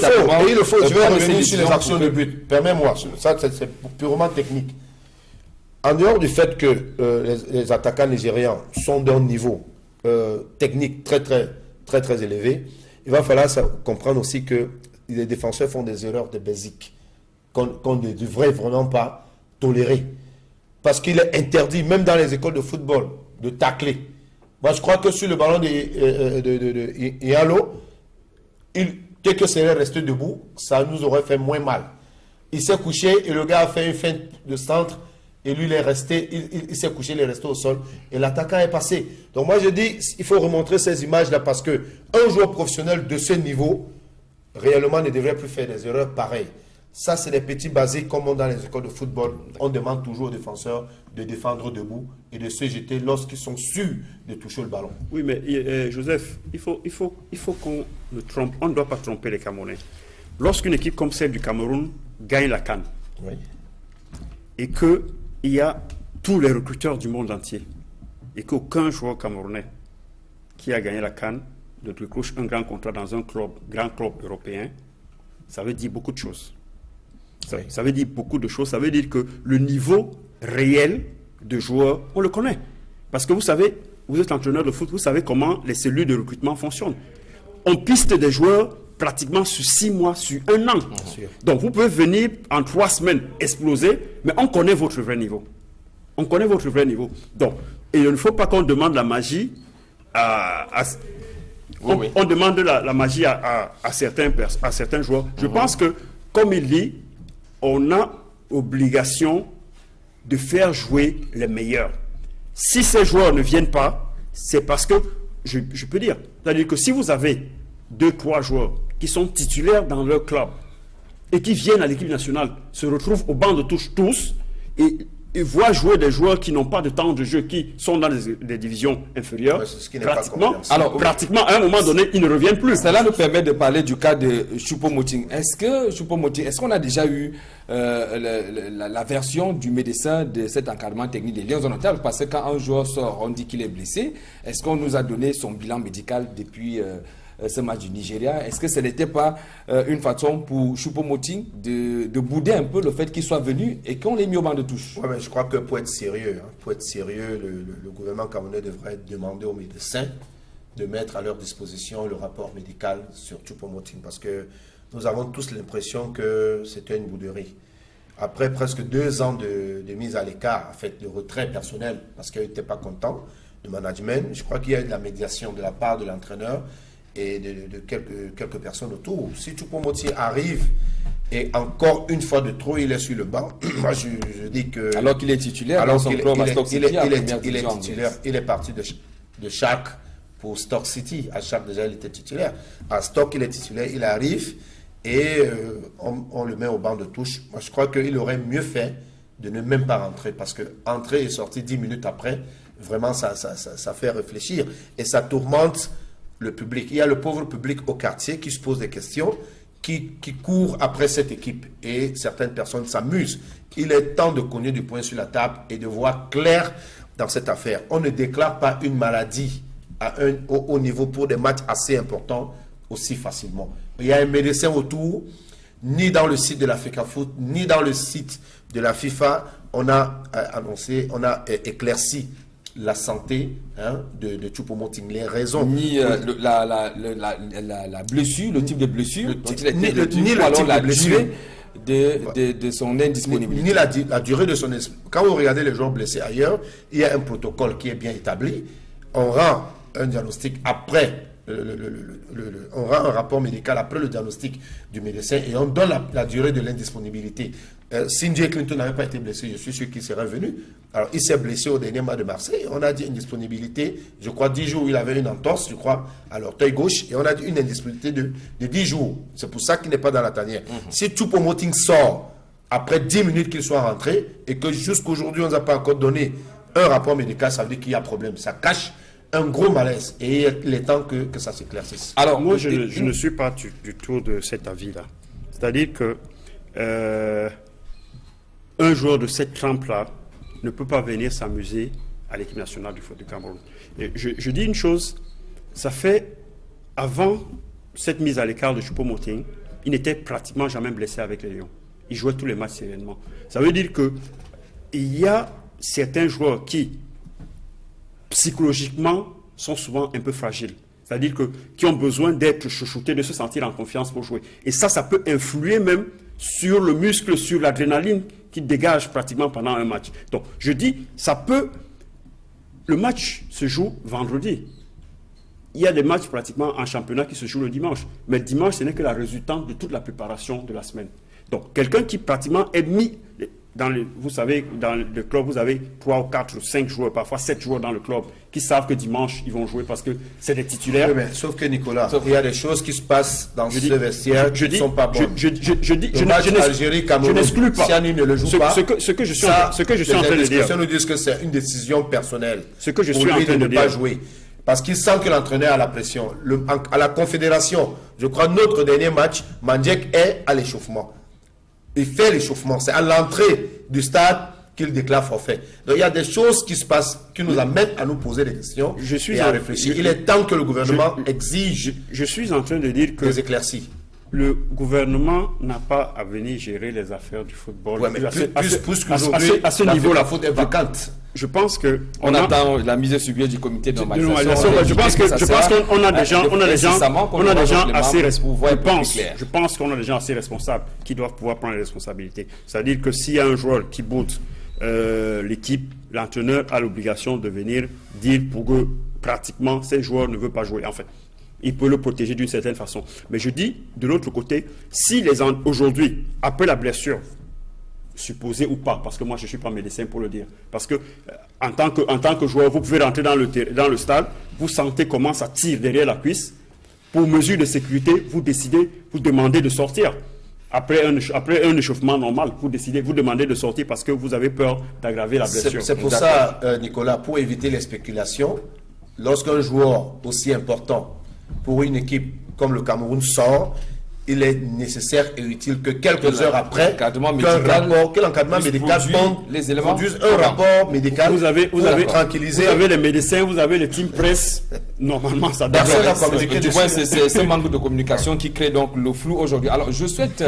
Speaker 3: faut. Je vais revenir sur les actions de but. Permets-moi, ça c'est purement technique. En dehors du fait que les attaquants nigérians sont d'un niveau technique très élevé, il va falloir comprendre aussi que les défenseurs font des erreurs de basique qu'on ne devrait vraiment pas tolérer. Parce qu'il est interdit, même dans les écoles de football, de tacler. Moi, je crois que sur le ballon de Yalo, dès que serait resté debout, ça nous aurait fait moins mal. Il s'est couché et le gars a fait une feinte de centre et lui, il est resté, il s'est couché, il est resté au sol et l'attaquant est passé. Donc moi, je dis, il faut remontrer ces images-là parce qu'un joueur professionnel de ce niveau, réellement, ne devrait plus faire des erreurs pareilles. Ça, c'est des petits basiques comme dans les écoles de football. On demande toujours aux défenseurs de défendre debout et de se jeter lorsqu'ils sont sûrs de toucher le ballon.
Speaker 2: Oui, mais Joseph, il faut qu'on ne trompe. On ne doit pas tromper les Camerounais. Lorsqu'une équipe comme celle du Cameroun gagne la CAN, oui, et qu'il y a tous les recruteurs du monde entier, et qu'aucun joueur camerounais qui a gagné la CAN ne décroche un grand contrat dans un grand club européen, ça veut dire beaucoup de choses. Ça veut dire beaucoup de choses. Ça veut dire que le niveau réel de joueurs, on le connaît. Parce que vous savez, vous êtes entraîneur de foot, vous savez comment les cellules de recrutement fonctionnent. On piste des joueurs pratiquement sur 6 mois, sur 1 an. Donc vous pouvez venir en 3 semaines exploser, mais on connaît votre vrai niveau. On connaît votre vrai niveau. Donc, et il ne faut pas qu'on demande la magie on demande la magie à certains joueurs. Je pense que, comme il dit, on a obligation de faire jouer les meilleurs. Si ces joueurs ne viennent pas, c'est parce que, je peux dire, c'est-à-dire que si vous avez 2-3 joueurs qui sont titulaires dans leur club et qui viennent à l'équipe nationale, se retrouvent au banc de touche tous et voient jouer des joueurs qui n'ont pas de temps de jeu, qui sont dans des divisions inférieures, pratiquement à un moment donné, ils ne reviennent plus.
Speaker 1: Cela nous permet de parler du cas de Choupo-Moting. Est-ce qu'on a déjà eu la version du médecin de cet encadrement technique des Lions indomptables? Parce que quand un joueur sort, on dit qu'il est blessé. Est-ce qu'on nous a donné son bilan médical depuis ce match du Nigeria? Est-ce que ce n'était pas une façon pour Choupo-Moting de bouder un peu le fait qu'il soit venu et qu'on l'ait mis au banc de touche?
Speaker 3: Oui, mais je crois que pour être sérieux, le gouvernement camerounais devrait demander aux médecins de mettre à leur disposition le rapport médical sur Choupo-Moting, parce que nous avons tous l'impression que c'était une bouderie. Après presque 2 ans de mise à l'écart, en fait, de retrait personnel, parce qu'il n'était pas content du management, je crois qu'il y a eu de la médiation de la part de l'entraîneur et de quelques personnes autour. Si Choupo-Moting arrive et encore une fois de trop il est sur le banc, moi je dis que...
Speaker 1: Alors qu'il est titulaire dans son club à Stoke City,
Speaker 3: il est parti de Schalke pour Stoke City. À Schalke déjà il était titulaire. À Stoke il est titulaire, il arrive et on le met au banc de touche. Moi je crois qu'il aurait mieux fait de ne même pas rentrer, parce que entrer et sortir 10 minutes après, vraiment ça fait réfléchir et ça tourmente le public. Il y a le pauvre public au quartier qui se pose des questions, qui court après cette équipe, et certaines personnes s'amusent. Il est temps de cogner du poing sur la table et de voir clair dans cette affaire. On ne déclare pas une maladie à un haut niveau pour des matchs assez importants aussi facilement. Il y a un médecin autour, ni dans le site de l'Africa Foot, ni dans le site de la FIFA, on a annoncé, on a éclairci la santé de Choupo-Moting, les raisons.
Speaker 1: Ni la blessure, le type de blessure,
Speaker 3: ni le type de blessure
Speaker 1: de son indisponibilité.
Speaker 3: Ni la durée de son indisponibilité. Quand vous regardez les joueurs blessés ailleurs, il y a un protocole qui est bien établi. On rend un diagnostic après, on rend un rapport médical après le diagnostic du médecin et on donne la durée de l'indisponibilité. Si J. Clinton n'avait pas été blessé, je suis sûr qu'il serait venu. Alors, il s'est blessé au dernier match de Marseille. On a dit une disponibilité, je crois, 10 jours. Il avait une entorse, je crois, à l'orteil gauche. Et on a dit une indisponibilité de 10 jours. C'est pour ça qu'il n'est pas dans la tanière. Si Choupo-Moting sort après 10 minutes qu'il soit rentré et que jusqu'aujourd'hui, on n'a pas encore donné un rapport médical, ça veut dire qu'il y a problème. Ça cache un gros malaise. Et il est temps que ça s'éclaircisse.
Speaker 2: Alors, moi, je ne suis pas du tout de cet avis-là. C'est-à-dire que un joueur de cette trempe-là ne peut pas venir s'amuser à l'équipe nationale du foot du Cameroun. Et je dis une chose, ça fait, avant cette mise à l'écart de Choupo-Moting, il n'était pratiquement jamais blessé avec les Lions. Il jouait tous les matchs sereinement. Ça veut dire que il y a certains joueurs qui, psychologiquement, sont souvent un peu fragiles. C'est-à-dire qui ont besoin d'être chouchoutés, de se sentir en confiance pour jouer. Et ça peut influer même sur le muscle, sur l'adrénaline qui dégage pratiquement pendant un match. Donc, je dis, le match se joue vendredi. Il y a des matchs pratiquement en championnat qui se jouent le dimanche. Mais le dimanche, ce n'est que la résultante de toute la préparation de la semaine. Donc, quelqu'un qui pratiquement est mis vous savez, dans le club, vous avez 3 ou 4 ou 5 joueurs, parfois 7 joueurs dans le club, qui savent que dimanche, ils vont jouer parce que c'est des titulaires.
Speaker 3: Oui, mais, sauf que Nicolas, il y a des choses qui se passent dans ce vestiaire qui ne sont pas bonnes.
Speaker 2: Je n'exclus pas.
Speaker 3: Siani ne le joue pas.
Speaker 2: Ce que je suis en train de dire.
Speaker 3: Les nous disent que c'est une décision personnelle.
Speaker 2: Ce que je suis en train de dire.
Speaker 3: Pas jouer. Parce qu'il sent que l'entraîneur a la pression. À la Confédération, je crois, notre dernier match, Mandjek est à l'échauffement. Il fait l'échauffement. C'est à l'entrée du stade qu'il déclare forfait. Donc il y a des choses qui se passent, qui nous amènent à nous poser des questions et à réfléchir. Il est temps que le gouvernement exige
Speaker 2: je suis en train de dire que
Speaker 3: des éclaircies.
Speaker 2: le gouvernement n'a pas à venir gérer les affaires du football.
Speaker 3: Ouais, mais plus qu'aujourd'hui,
Speaker 2: à ce niveau-là,
Speaker 3: la faute est vacante.
Speaker 2: Je pense que
Speaker 1: on attend la mise sur pied du comité de
Speaker 2: normalisation. Je pense qu'on a des gens, je pense qu'on a des gens assez responsables qui doivent pouvoir prendre les responsabilités. C'est-à-dire que s'il y a un joueur qui boot l'équipe, l'entraîneur a l'obligation de venir dire pour que pratiquement ces joueurs ne veulent pas jouer. En fait, il peut le protéger d'une certaine façon. Mais je dis, de l'autre côté, si aujourd'hui, après la blessure, supposée ou pas, parce que moi je ne suis pas médecin pour le dire, parce que en tant que joueur, vous pouvez rentrer dans le stade, vous sentez comment ça tire derrière la cuisse, pour mesure de sécurité, vous demandez de sortir. Après un échauffement normal, vous demandez de sortir parce que vous avez peur d'aggraver la blessure.
Speaker 3: C'est pour ça, Nicolas, pour éviter les spéculations, lorsqu'un joueur aussi important pour une équipe comme le Cameroun sort, il est nécessaire et utile que quelques heures après, que l'encadrement médical produise un rapport médical pour tranquilliser.
Speaker 1: Vous avez les médecins, vous avez les team press. Normalement, ça doit être. Du moins, c'est ce manque de communication qui crée donc le flou aujourd'hui. Alors, je souhaite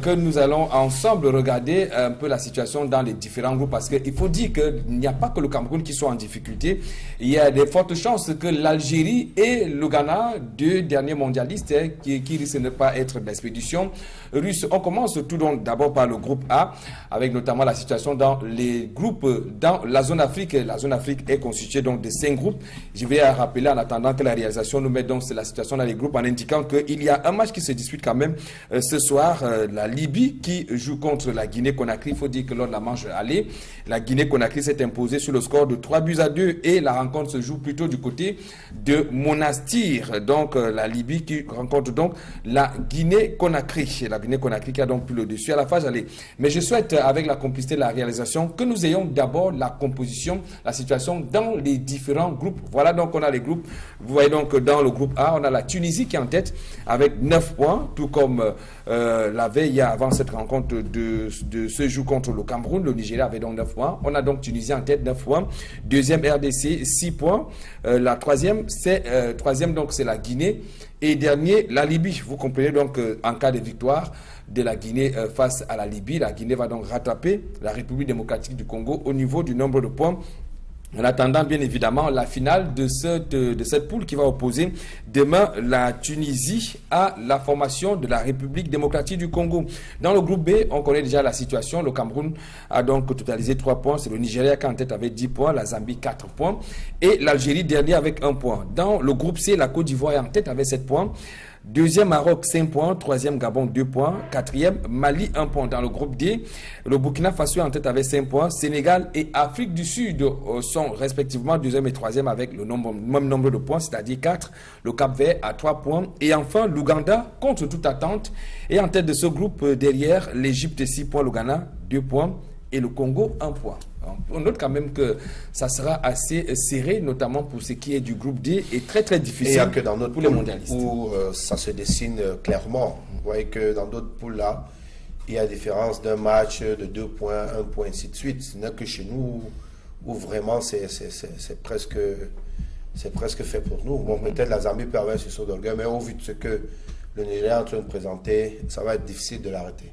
Speaker 1: que nous allons ensemble regarder un peu la situation dans les différents groupes, parce qu'il faut dire qu'il n'y a pas que le Cameroun qui soit en difficulté. Il y a de fortes chances que l'Algérie et le Ghana, deux derniers mondialistes qui risquent de ne pas être d'expédition russe. On commence tout donc d'abord par le groupe A, avec notamment la situation dans les groupes dans la zone Afrique. La zone Afrique est constituée donc de 5 groupes. Je vais rappeler en attendant que la réalisation nous met donc la situation dans les groupes en indiquant qu'il y a un match qui se dispute quand même ce soir. La Libye qui joue contre la Guinée-Conakry. Il faut dire que lors de la manche allée, la Guinée-Conakry s'est imposée sur le score de 3-2 et la rencontre se joue plutôt du côté de Monastir. Donc la Libye qui rencontre donc la Guinée-Conakry. La Guinée-Conakry qui a donc plus le dessus à la phase allée. Mais je souhaite, avec la complicité de la réalisation, que nous ayons d'abord la composition, la situation dans les différents groupes. Voilà donc on a les groupes. Vous voyez donc dans le groupe A, on a la Tunisie qui est en tête avec 9 points, tout comme la veille avant cette rencontre de ce jour contre le Cameroun. Le Nigeria avait donc 9 points. On a donc Tunisie en tête, 9 points. Deuxième RDC, 6 points. La troisième, c'est la Guinée. Et dernier, la Libye. Vous comprenez donc en cas de victoire de la Guinée face à la Libye, la Guinée va donc rattraper la République démocratique du Congo au niveau du nombre de points. En attendant, bien évidemment, la finale de cette poule qui va opposer demain la Tunisie à la formation de la République démocratique du Congo. Dans le groupe B, on connaît déjà la situation. Le Cameroun a donc totalisé 3 points. C'est le Nigeria qui est en tête avec 10 points, la Zambie 4 points et l'Algérie dernier avec 1 point. Dans le groupe C, la Côte d'Ivoire est en tête avec 7 points. Deuxième, Maroc, 5 points. Troisième, Gabon, 2 points. Quatrième, Mali, 1 point. Dans le groupe D, le Burkina Faso est en tête avec 5 points. Sénégal et Afrique du Sud sont respectivement deuxième et troisième avec le même nombre de points, c'est-à-dire 4. Le Cap-Vert à 3 points. Et enfin, l'Ouganda, contre toute attente, est en tête de ce groupe derrière l'Égypte, 6 points. Le Ghana, 2 points. Et le Congo, 1 point. On note quand même que ça sera assez serré, notamment pour ce qui est du groupe D, et très très difficile
Speaker 3: que dans notre
Speaker 1: pour les mondialistes.
Speaker 3: Où ça se dessine clairement. Vous voyez que dans d'autres poules là, il y a différence d'un match de 2 points, 1 point, ainsi de suite. Ce n'est que chez nous où vraiment c'est presque fait pour nous. Bon, peut-être la Zambie peut avoir ce saut d'orgueil, mais au vu de ce que le Nigeria est en train de présenter, ça va être difficile de l'arrêter.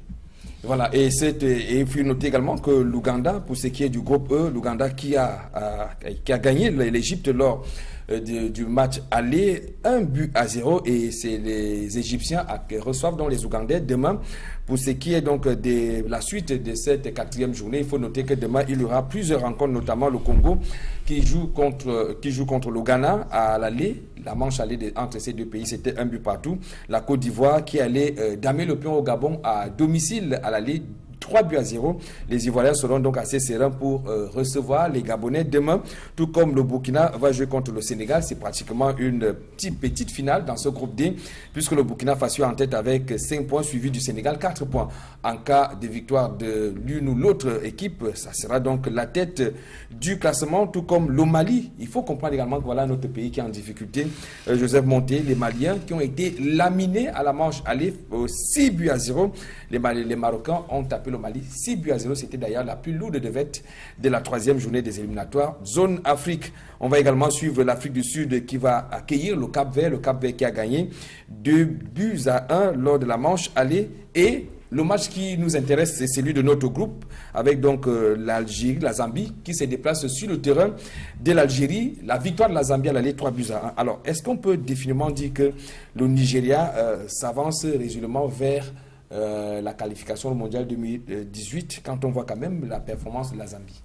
Speaker 1: Voilà, et il faut noter également que l'Ouganda, pour ce qui est du groupe E, l'Ouganda qui a gagné l'Égypte lors du match aller, 1-0, et c'est les Égyptiens qui reçoivent donc les Ougandais demain. Pour ce qui est donc de la suite de cette 4e journée, il faut noter que demain il y aura plusieurs rencontres, notamment le Congo qui joue contre le Ghana à l'aller. La manche allée entre ces deux pays, c'était 1 but partout. La Côte d'Ivoire qui allait damer le pion au Gabon à domicile à l'aller, 3-0. Les Ivoiriens seront donc assez sereins pour recevoir les Gabonais demain, tout comme le Burkina va jouer contre le Sénégal. C'est pratiquement une petite finale dans ce groupe D, puisque le Burkina Faso est en tête avec 5 points, suivi du Sénégal 4 points. En cas de victoire de l'une ou l'autre équipe, ça sera donc la tête du classement, tout comme le Mali. Il faut comprendre également que voilà notre pays qui est en difficulté. Joseph Monté, les Maliens qui ont été laminés à la manche aller 6-0. Les Marocains ont tapé le Mali 6 buts à 0. C'était d'ailleurs la plus lourde défaite de la 3e journée des éliminatoires. Zone Afrique, on va également suivre l'Afrique du Sud qui va accueillir le Cap-Vert qui a gagné 2 buts à 1 lors de la manche aller. Et le match qui nous intéresse, c'est celui de notre groupe, avec donc l'Algérie, la Zambie, qui se déplace sur le terrain de l'Algérie. La victoire de la Zambie à l'aller 3 buts à 1. Alors, est-ce qu'on peut définitivement dire que le Nigeria s'avance résolument vers la qualification au mondial 2018, quand on voit quand même la performance de la Zambie?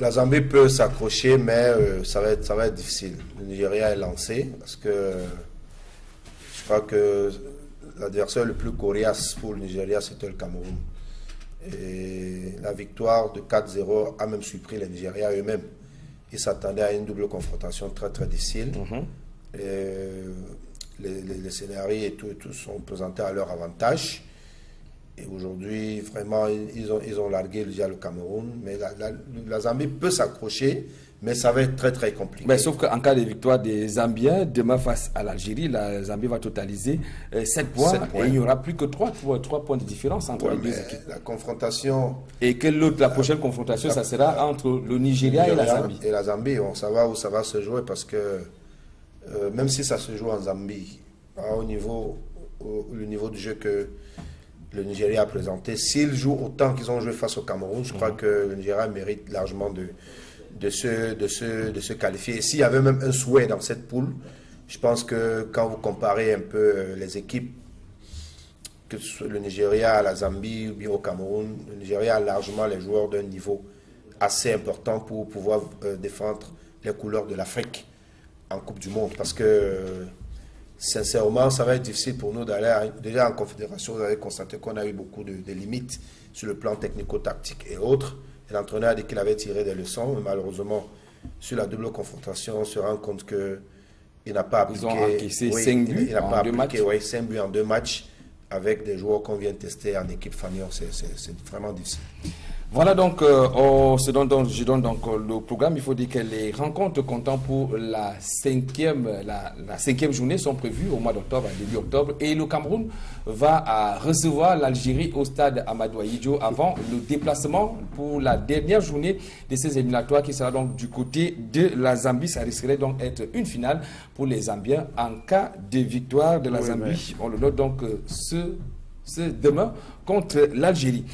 Speaker 3: La Zambie peut s'accrocher, mais ça va être difficile. Le Nigeria est lancé, parce que je crois que l'adversaire le plus coriace pour le Nigeria, c'était le Cameroun. Et la victoire de 4-0 a même surpris les Nigériens eux-mêmes. Ils s'attendaient à une double confrontation très très difficile. Les scénarios et tout sont présentés à leur avantage. Et aujourd'hui, vraiment, ils ont largué déjà le Cameroun. Mais la Zambie peut s'accrocher, mais ça va être très très compliqué.
Speaker 1: Mais sauf qu'en cas de victoire des Zambiens, demain face à l'Algérie, la Zambie va totaliser 7 points. Et il n'y aura plus que 3 points de différence entre les deux équipes.
Speaker 3: La confrontation...
Speaker 1: Et la prochaine confrontation, ça sera entre le Nigeria et la Zambie.
Speaker 3: Et la Zambie, on saura où ça va se jouer parce que même si ça se joue en Zambie, le niveau du jeu que le Nigeria a présenté, s'ils jouent autant qu'ils ont joué face au Cameroun, je crois que le Nigeria mérite largement de se qualifier. Et s'il y avait même un souhait dans cette poule, je pense que quand vous comparez un peu les équipes, que ce soit le Nigeria, la Zambie ou bien au Cameroun, le Nigeria a largement les joueurs d'un niveau assez important pour pouvoir défendre les couleurs de l'Afrique en Coupe du Monde. Parce que sincèrement, ça va être difficile pour nous d'aller. Déjà en confédération, vous avez constaté qu'on a eu beaucoup de limites sur le plan technico-tactique et autres. Et l'entraîneur a dit qu'il avait tiré des leçons, mais malheureusement, sur la double confrontation, on se rend compte qu'il n'a pas appliqué.
Speaker 1: Ils ont encaissé 5 buts en 2 matchs.
Speaker 3: Oui, 5 buts en 2 matchs avec des joueurs qu'on vient de tester en équipe famille. C'est vraiment difficile.
Speaker 1: Voilà donc, je donne donc le programme. Il faut dire que les rencontres comptant pour la cinquième journée sont prévues au mois d'octobre, début octobre. Et le Cameroun va recevoir l'Algérie au stade Amadou Ahidjo avant le déplacement pour la dernière journée de ces éliminatoires qui sera donc du côté de la Zambie. Ça risquerait donc d'être une finale pour les Zambiens en cas de victoire de la Zambie. On le note donc ce demain contre l'Algérie.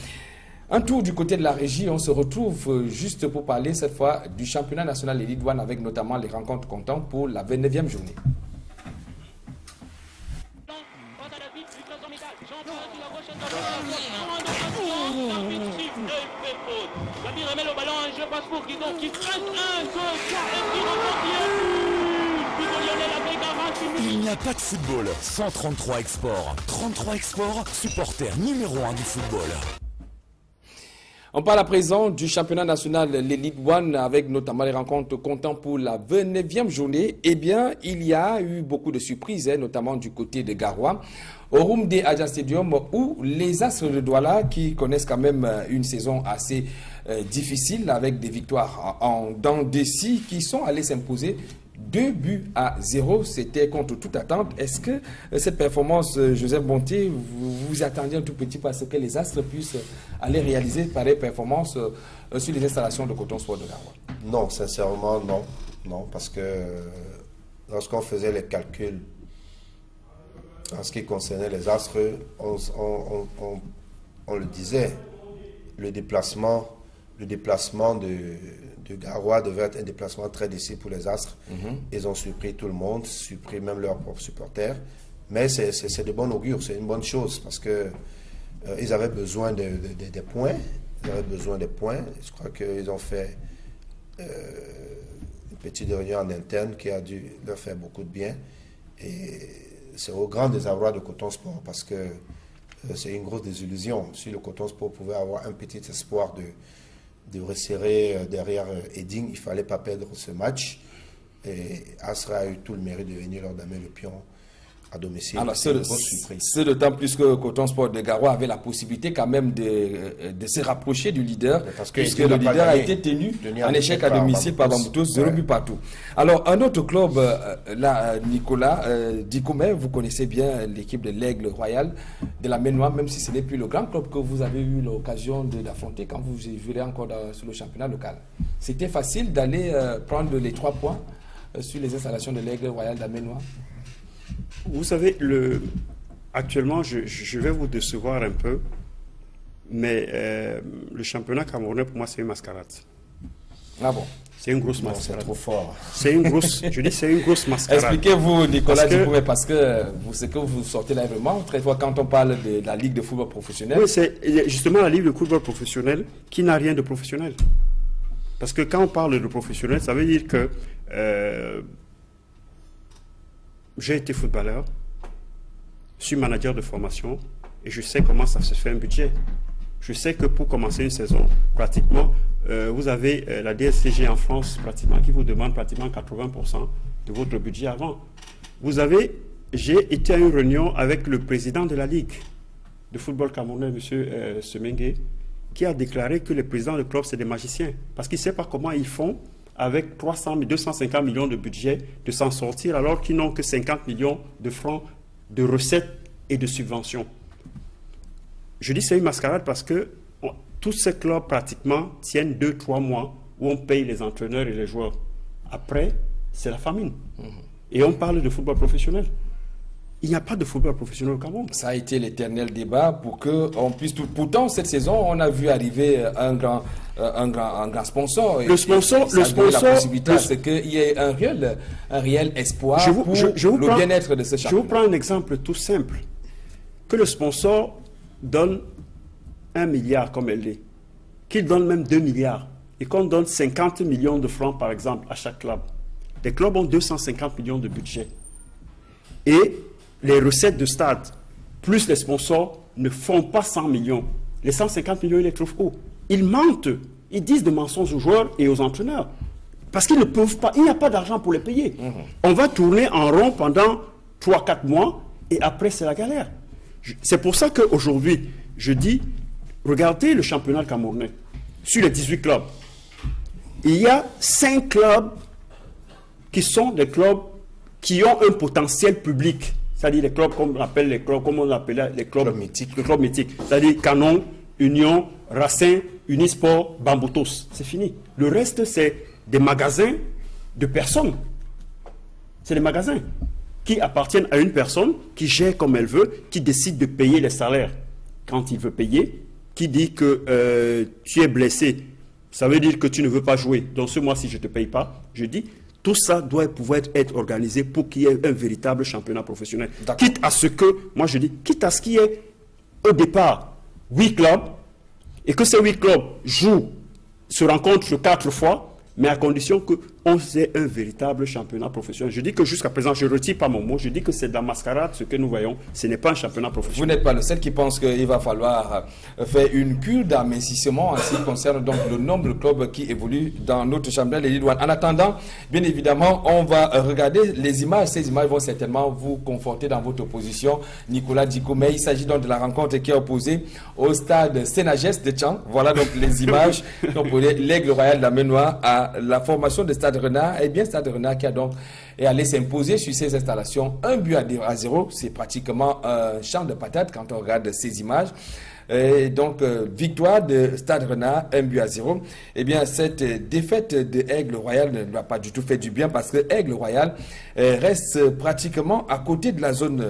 Speaker 1: Un tour du côté de la régie, on se retrouve juste pour parler cette fois du championnat national Elite One avec notamment les rencontres comptant pour la 29e journée.
Speaker 4: Il n'y a pas de football sans 33 Export. 33 Export, supporter numéro 1 du football.
Speaker 1: On parle à présent du championnat national l'Elite One avec notamment les rencontres comptant pour la 29e journée. Eh bien, il y a eu beaucoup de surprises, notamment du côté de Garoua, au Rumde Adja Stadium, où les Astres de Douala, qui connaissent quand même une saison assez difficile avec des victoires en dents de scie, qui sont allés s'imposer 2 buts à 0, c'était contre toute attente. Est-ce que cette performance, Joseph Bonté, vous vous attendiez un tout petit peu à ce que les Astres puissent aller réaliser pareille performance sur les installations de Coton Sport de Garoua?
Speaker 3: Non, sincèrement, non. Non, parce que lorsqu'on faisait les calculs en ce qui concernait les Astres, on le disait, le déplacement de Garoua devait être un déplacement très difficile pour les Astres. Ils ont surpris tout le monde, surpris même leurs propres supporters. Mais c'est de bon augure, c'est une bonne chose parce que ils avaient besoin des points. Ils avaient besoin des points. Je crois qu'ils ont fait une petite réunion en interne qui a dû leur faire beaucoup de bien. Et c'est au grand désarroi de Coton Sport parce que c'est une grosse désillusion. Si le Coton Sport pouvait avoir un petit espoir de resserrer derrière Edding, il ne fallait pas perdre ce match. Et Asra a eu tout le mérite de venir leur damer le pion à domicile.
Speaker 1: Alors,
Speaker 3: c'est une grosse surprise.
Speaker 1: c'est d'autant plus que Coton Sport de Garoua avait la possibilité quand même de se rapprocher du leader,
Speaker 3: Parce que
Speaker 1: puisque
Speaker 3: il
Speaker 1: le
Speaker 3: n'a pas
Speaker 1: leader a
Speaker 3: gagné.
Speaker 1: été tenu
Speaker 3: Tenu
Speaker 1: en
Speaker 3: en
Speaker 1: échec à domicile par Bamboutos, 0 but partout. Alors, un autre club, là, Nicolas Dikoumé, vous connaissez bien l'équipe de l'Aigle Royal de la Ménois, même si ce n'est plus le grand club que vous avez eu l'occasion d'affronter quand vous jouerez encore sur le championnat local. C'était facile d'aller prendre les 3 points sur les installations de l'Aigle Royal de la Ménois.
Speaker 2: Vous savez, actuellement, je vais vous décevoir un peu, mais le championnat camerounais, pour moi, c'est une mascarade.
Speaker 1: Ah bon?
Speaker 2: C'est une grosse
Speaker 3: Non,
Speaker 2: mascarade.
Speaker 3: c'est trop fort.
Speaker 2: C'est une grosse, je dis, c'est une grosse mascarade.
Speaker 1: Expliquez-vous, Nicolas
Speaker 2: Parce que-
Speaker 1: Dikoumé, parce que ce que vous sortez là vraiment, très fois quand on parle de la Ligue de football professionnel.
Speaker 2: Oui, c'est justement la Ligue de football professionnel qui n'a rien de professionnel. Parce que quand on parle de professionnel, ça veut dire que j'ai été footballeur, je suis manager de formation et je sais comment ça se fait un budget. Je sais que pour commencer une saison, pratiquement, vous avez la DSCG en France pratiquement qui vous demande pratiquement 80% de votre budget avant. J'ai été à une réunion avec le président de la Ligue de football camerounais, M. Semengue, qui a déclaré que les présidents de club, c'est des magiciens. Parce qu'il ne sait pas comment ils font avec 250 millions de budget de s'en sortir alors qu'ils n'ont que 50 millions de francs de recettes et de subventions. Je dis c'est une mascarade parce que tous ces clubs pratiquement tiennent 2-3 mois où on paye les entraîneurs et les joueurs. Après, c'est la famine. Et on parle de football professionnel. Il n'y a pas de football professionnel au Cameroun.
Speaker 1: Ça a été l'éternel débat pour que on puisse tout. Pourtant, cette saison, on a vu arriver un grand sponsor.
Speaker 2: Le sponsor,
Speaker 1: la possibilité, c'est qu'il y ait un réel espoir pour le bien-être de ce championnat.
Speaker 2: Je vous prends un exemple tout simple. Que le sponsor donne 1 milliard comme elle est, qu'il donne même 2 milliards, et qu'on donne 50 millions de francs, par exemple, à chaque club. Les clubs ont 250 millions de budget. Et les recettes de stade, plus les sponsors, ne font pas 100 millions. Les 150 millions, ils les trouvent où? Ils mentent. Ils disent des mensonges aux joueurs et aux entraîneurs. Parce qu'ils ne peuvent pas. Il n'y a pas d'argent pour les payer. On va tourner en rond pendant 3-4 mois et après, c'est la galère. C'est pour ça qu'aujourd'hui, je dis, regardez le championnat camerounais. Sur les 18 clubs, il y a 5 clubs qui sont des clubs qui ont un potentiel public. C'est-à-dire les clubs comme on appelle les clubs mythiques. Les clubs mythiques. C'est-à-dire Canon, Union, Racing, Unisport, Bamboutos. C'est fini. Le reste, c'est des magasins de personnes. C'est des magasins qui appartiennent à une personne qui gère comme elle veut, qui décide de payer les salaires quand il veut payer, qui dit que tu es blessé. Ça veut dire que tu ne veux pas jouer. Donc ce mois-ci, je ne te paye pas. Je dis, tout ça doit pouvoir être organisé pour qu'il y ait un véritable championnat professionnel. Quitte à ce que, moi je dis, quitte à ce qu'il y ait au départ 8 clubs et que ces 8 clubs se rencontrent 4 fois, mais à condition qu'on ait un véritable championnat professionnel. Je dis que jusqu'à présent, je ne retire pas mon mot, je dis que c'est de la mascarade ce que nous voyons, ce n'est pas un championnat professionnel.
Speaker 1: Vous n'êtes pas le seul qui pense qu'il va falloir faire une cure d'amincissement en ce qui concerne donc le nombre de clubs qui évoluent dans notre championnat de Ligue 1. En attendant, bien évidemment, on va regarder les images. Ces images vont certainement vous conforter dans votre position. Nicolas Dikoumé, il s'agit donc de la rencontre qui est opposée au stade Sénagès de Tchang. Voilà donc les images qui ont opposé l'Aigle Royal de la Ménois à la formation de Stade Renard. Et bien Stade Renard qui a donc est allé s'imposer sur ces installations 1 but à 0. C'est pratiquement un champ de patates quand on regarde ces images. Et donc, victoire de Stade Renard, 1 but à 0. Eh bien, cette défaite de Aigle Royal ne lui a pas du tout fait du bien parce que Aigle Royal reste pratiquement à côté de la zone,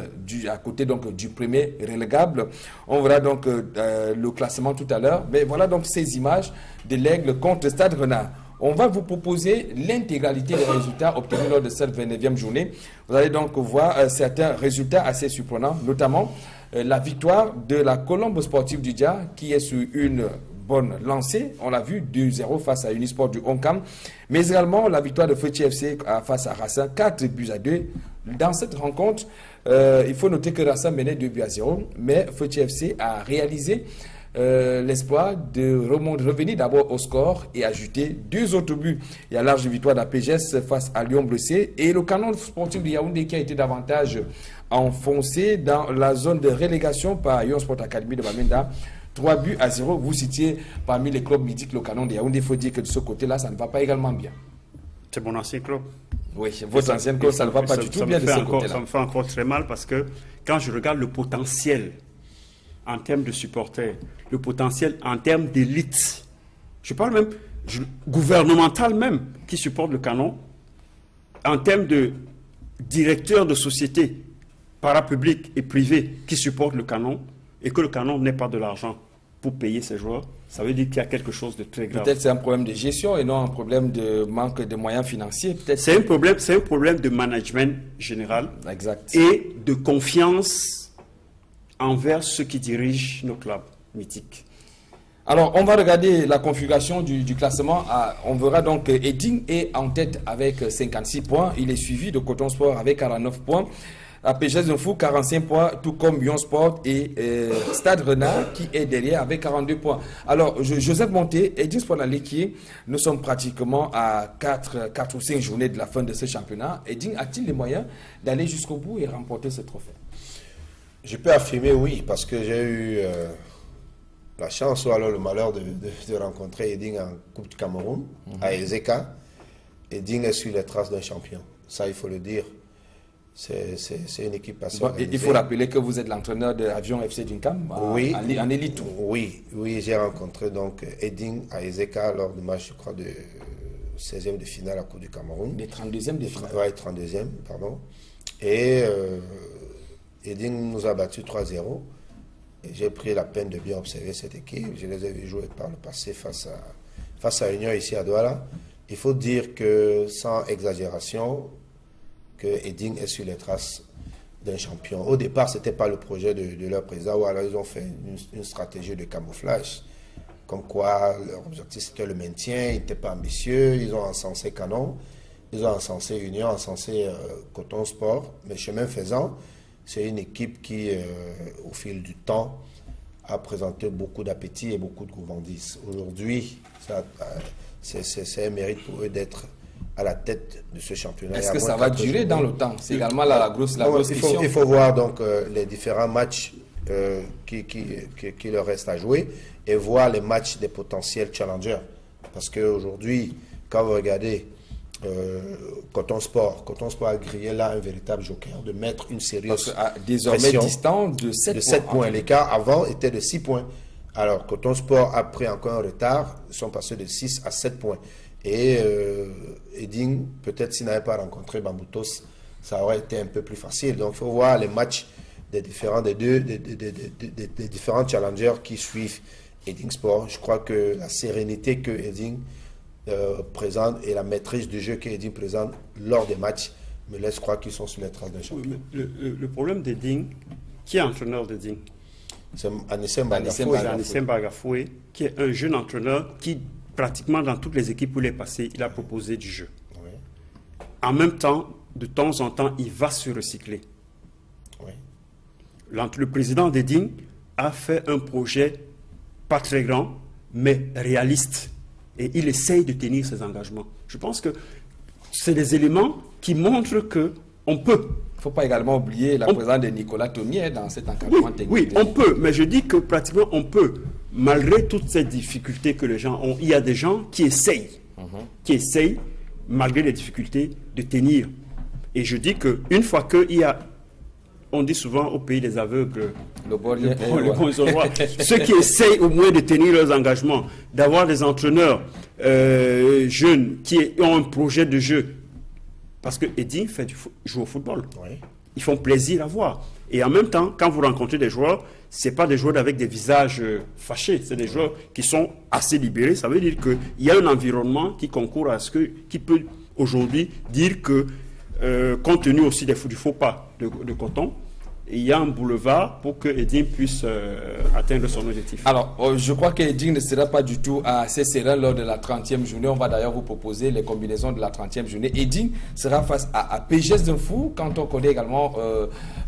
Speaker 1: à côté donc du premier relégable. On verra donc le classement tout à l'heure. Mais voilà donc ces images de l'Aigle contre Stade Renard. On va vous proposer l'intégralité des résultats obtenus lors de cette 29e journée. Vous allez donc voir certains résultats assez surprenants, notamment la victoire de la Colombe Sportive du Dia qui est sur une bonne lancée. On l'a vu 2-0 face à Unisport du Honkam, mais également la victoire de Feuti FC face à Racing, 4 buts à 2. Dans cette rencontre, il faut noter que Racing menait 2 buts à 0, mais Feuti FC a réalisé l'espoir de revenir d'abord au score et ajouter 2 autres buts. Il y a large victoire d'APGS face à Lyon Blessé et le Canon sportif de Yaoundé qui a été davantage enfoncé dans la zone de relégation par Lyon Sport Academy de Bamenda. 3-0. Vous citiez parmi les clubs mythiques le Canon de Yaoundé. Il faut dire que de ce côté-là, ça ne va pas également bien.
Speaker 2: C'est mon ancien club.
Speaker 1: Oui, votre ancien club, ça ne va pas du tout bien de ce côté-là.
Speaker 2: Ça me fait encore très mal parce que quand je regarde le potentiel en termes de supporters, le potentiel en termes d'élite, je parle même gouvernemental même, qui supporte le Canon, en termes de directeurs de sociétés parapubliques et privées qui supportent le Canon, et que le Canon n'ait pas de l'argent pour payer ses joueurs, ça veut dire qu'il y a quelque chose de très grave.
Speaker 1: Peut-être c'est un problème de gestion et non un problème de manque de moyens financiers.
Speaker 2: C'est un problème de management général.
Speaker 1: Exact.
Speaker 2: Et de confiance envers ceux qui dirigent nos clubs mythiques.
Speaker 1: Alors, on va regarder la configuration du classement. On verra donc Eding est en tête avec 56 points. Il est suivi de Coton Sport avec 49 points. APGS Info 45 points, tout comme Lyon Sport et Stade Renard qui est derrière avec 42 points. Alors, Joseph Monté et Eding Sport Naleki, nous sommes pratiquement à 4 ou 5 journées de la fin de ce championnat. Eding a-t-il les moyens d'aller jusqu'au bout et remporter ce trophée?
Speaker 3: Je peux affirmer oui, parce que j'ai eu la chance ou alors le malheur de rencontrer Eding en Coupe du Cameroun, à Ezeka. Eding est sur les traces d'un champion. Ça, il faut le dire. C'est une équipe assez organisée.
Speaker 1: Il faut rappeler que vous êtes l'entraîneur de Avion FC Dunkam
Speaker 3: oui,
Speaker 1: en élite.
Speaker 3: Oui, j'ai rencontré donc Eding à Ezeka lors du match, je crois, de 16e de finale à Coupe du Cameroun.
Speaker 1: Les 32e de finale.
Speaker 3: Oui, 32e, pardon. Et Eding nous a battu 3-0. Et j'ai pris la peine de bien observer cette équipe. Je les ai vus jouer par le passé face à Union ici à Douala. Il faut dire que, sans exagération, que Eding est sur les traces d'un champion. Au départ, ce n'était pas le projet de leur président, ou alors ils ont fait une stratégie de camouflage, comme quoi leur objectif c'était le maintien, ils n'étaient pas ambitieux, ils ont encensé Canon, ils ont encensé Union, encensé Coton Sport, mais chemin faisant, c'est une équipe qui, au fil du temps, a présenté beaucoup d'appétit et beaucoup de gourmandise. Aujourd'hui, c'est un mérite pour eux d'être à la tête de ce championnat.
Speaker 1: Est-ce que ça va durer dans le temps? C'est également la grosse question.
Speaker 3: Il faut voir donc les différents matchs qui leur restent à jouer et voir les matchs des potentiels challengers. Parce qu'aujourd'hui, quand vous regardez Coton Sport a grillé là un véritable joker de mettre une sérieuse
Speaker 1: désormais distant de 7
Speaker 3: points. L'écart avant était de 6 points. Alors Coton Sport a pris encore un retard, ils sont passés de 6 à 7 points. Et Eding, peut-être s'il n'avait pas rencontré Bamboutos, ça aurait été un peu plus facile. Donc il faut voir les matchs des différents challengers qui suivent Eding Sport. Je crois que la sérénité que Eding présente et la maîtrise du jeu que Eding présente lors des matchs me laisse croire qu'ils sont sur les traces d'un champion.
Speaker 2: Le problème d'Eding, qui est entraîneur d'Eding?
Speaker 3: C'est Anissem
Speaker 2: Bagafoué, qui est un jeune entraîneur qui, pratiquement dans toutes les équipes où il est passé, il a proposé du jeu. Oui. En même temps, de temps en temps, il va se recycler. Oui. Le président d'Eding a fait un projet pas très grand, mais réaliste. Et il essaye de tenir ses engagements. Je pense que c'est des éléments qui montrent qu'on peut.
Speaker 1: Il ne faut pas également oublier la présence de Nicolas Tomier dans cet encadrement technique.
Speaker 2: Oui, on peut, mais je dis que pratiquement on peut. Malgré toutes ces difficultés que les gens ont, il y a des gens qui essayent, malgré les difficultés, de tenir. Et je dis qu'une fois qu'il y a, on dit souvent au pays des aveugles, le bon ceux qui essayent au moins de tenir leurs engagements, d'avoir des entraîneurs jeunes qui ont un projet de jeu. Parce que Eding joue au football. Oui. Ils font plaisir à voir. Et en même temps, quand vous rencontrez des joueurs, ce n'est pas des joueurs avec des visages fâchés, c'est des joueurs qui sont assez libérés. Ça veut dire qu'il y a un environnement qui concourt à ce qui peut aujourd'hui dire que, compte tenu aussi du faux pas de Coton, il y a un boulevard pour que Edin puisse atteindre son objectif.
Speaker 1: Alors, je crois que Edin ne sera pas du tout assez serein lors de la 30e journée. On va d'ailleurs vous proposer les combinaisons de la 30e journée. Edin sera face à PGS d'Infou, quand on connaît également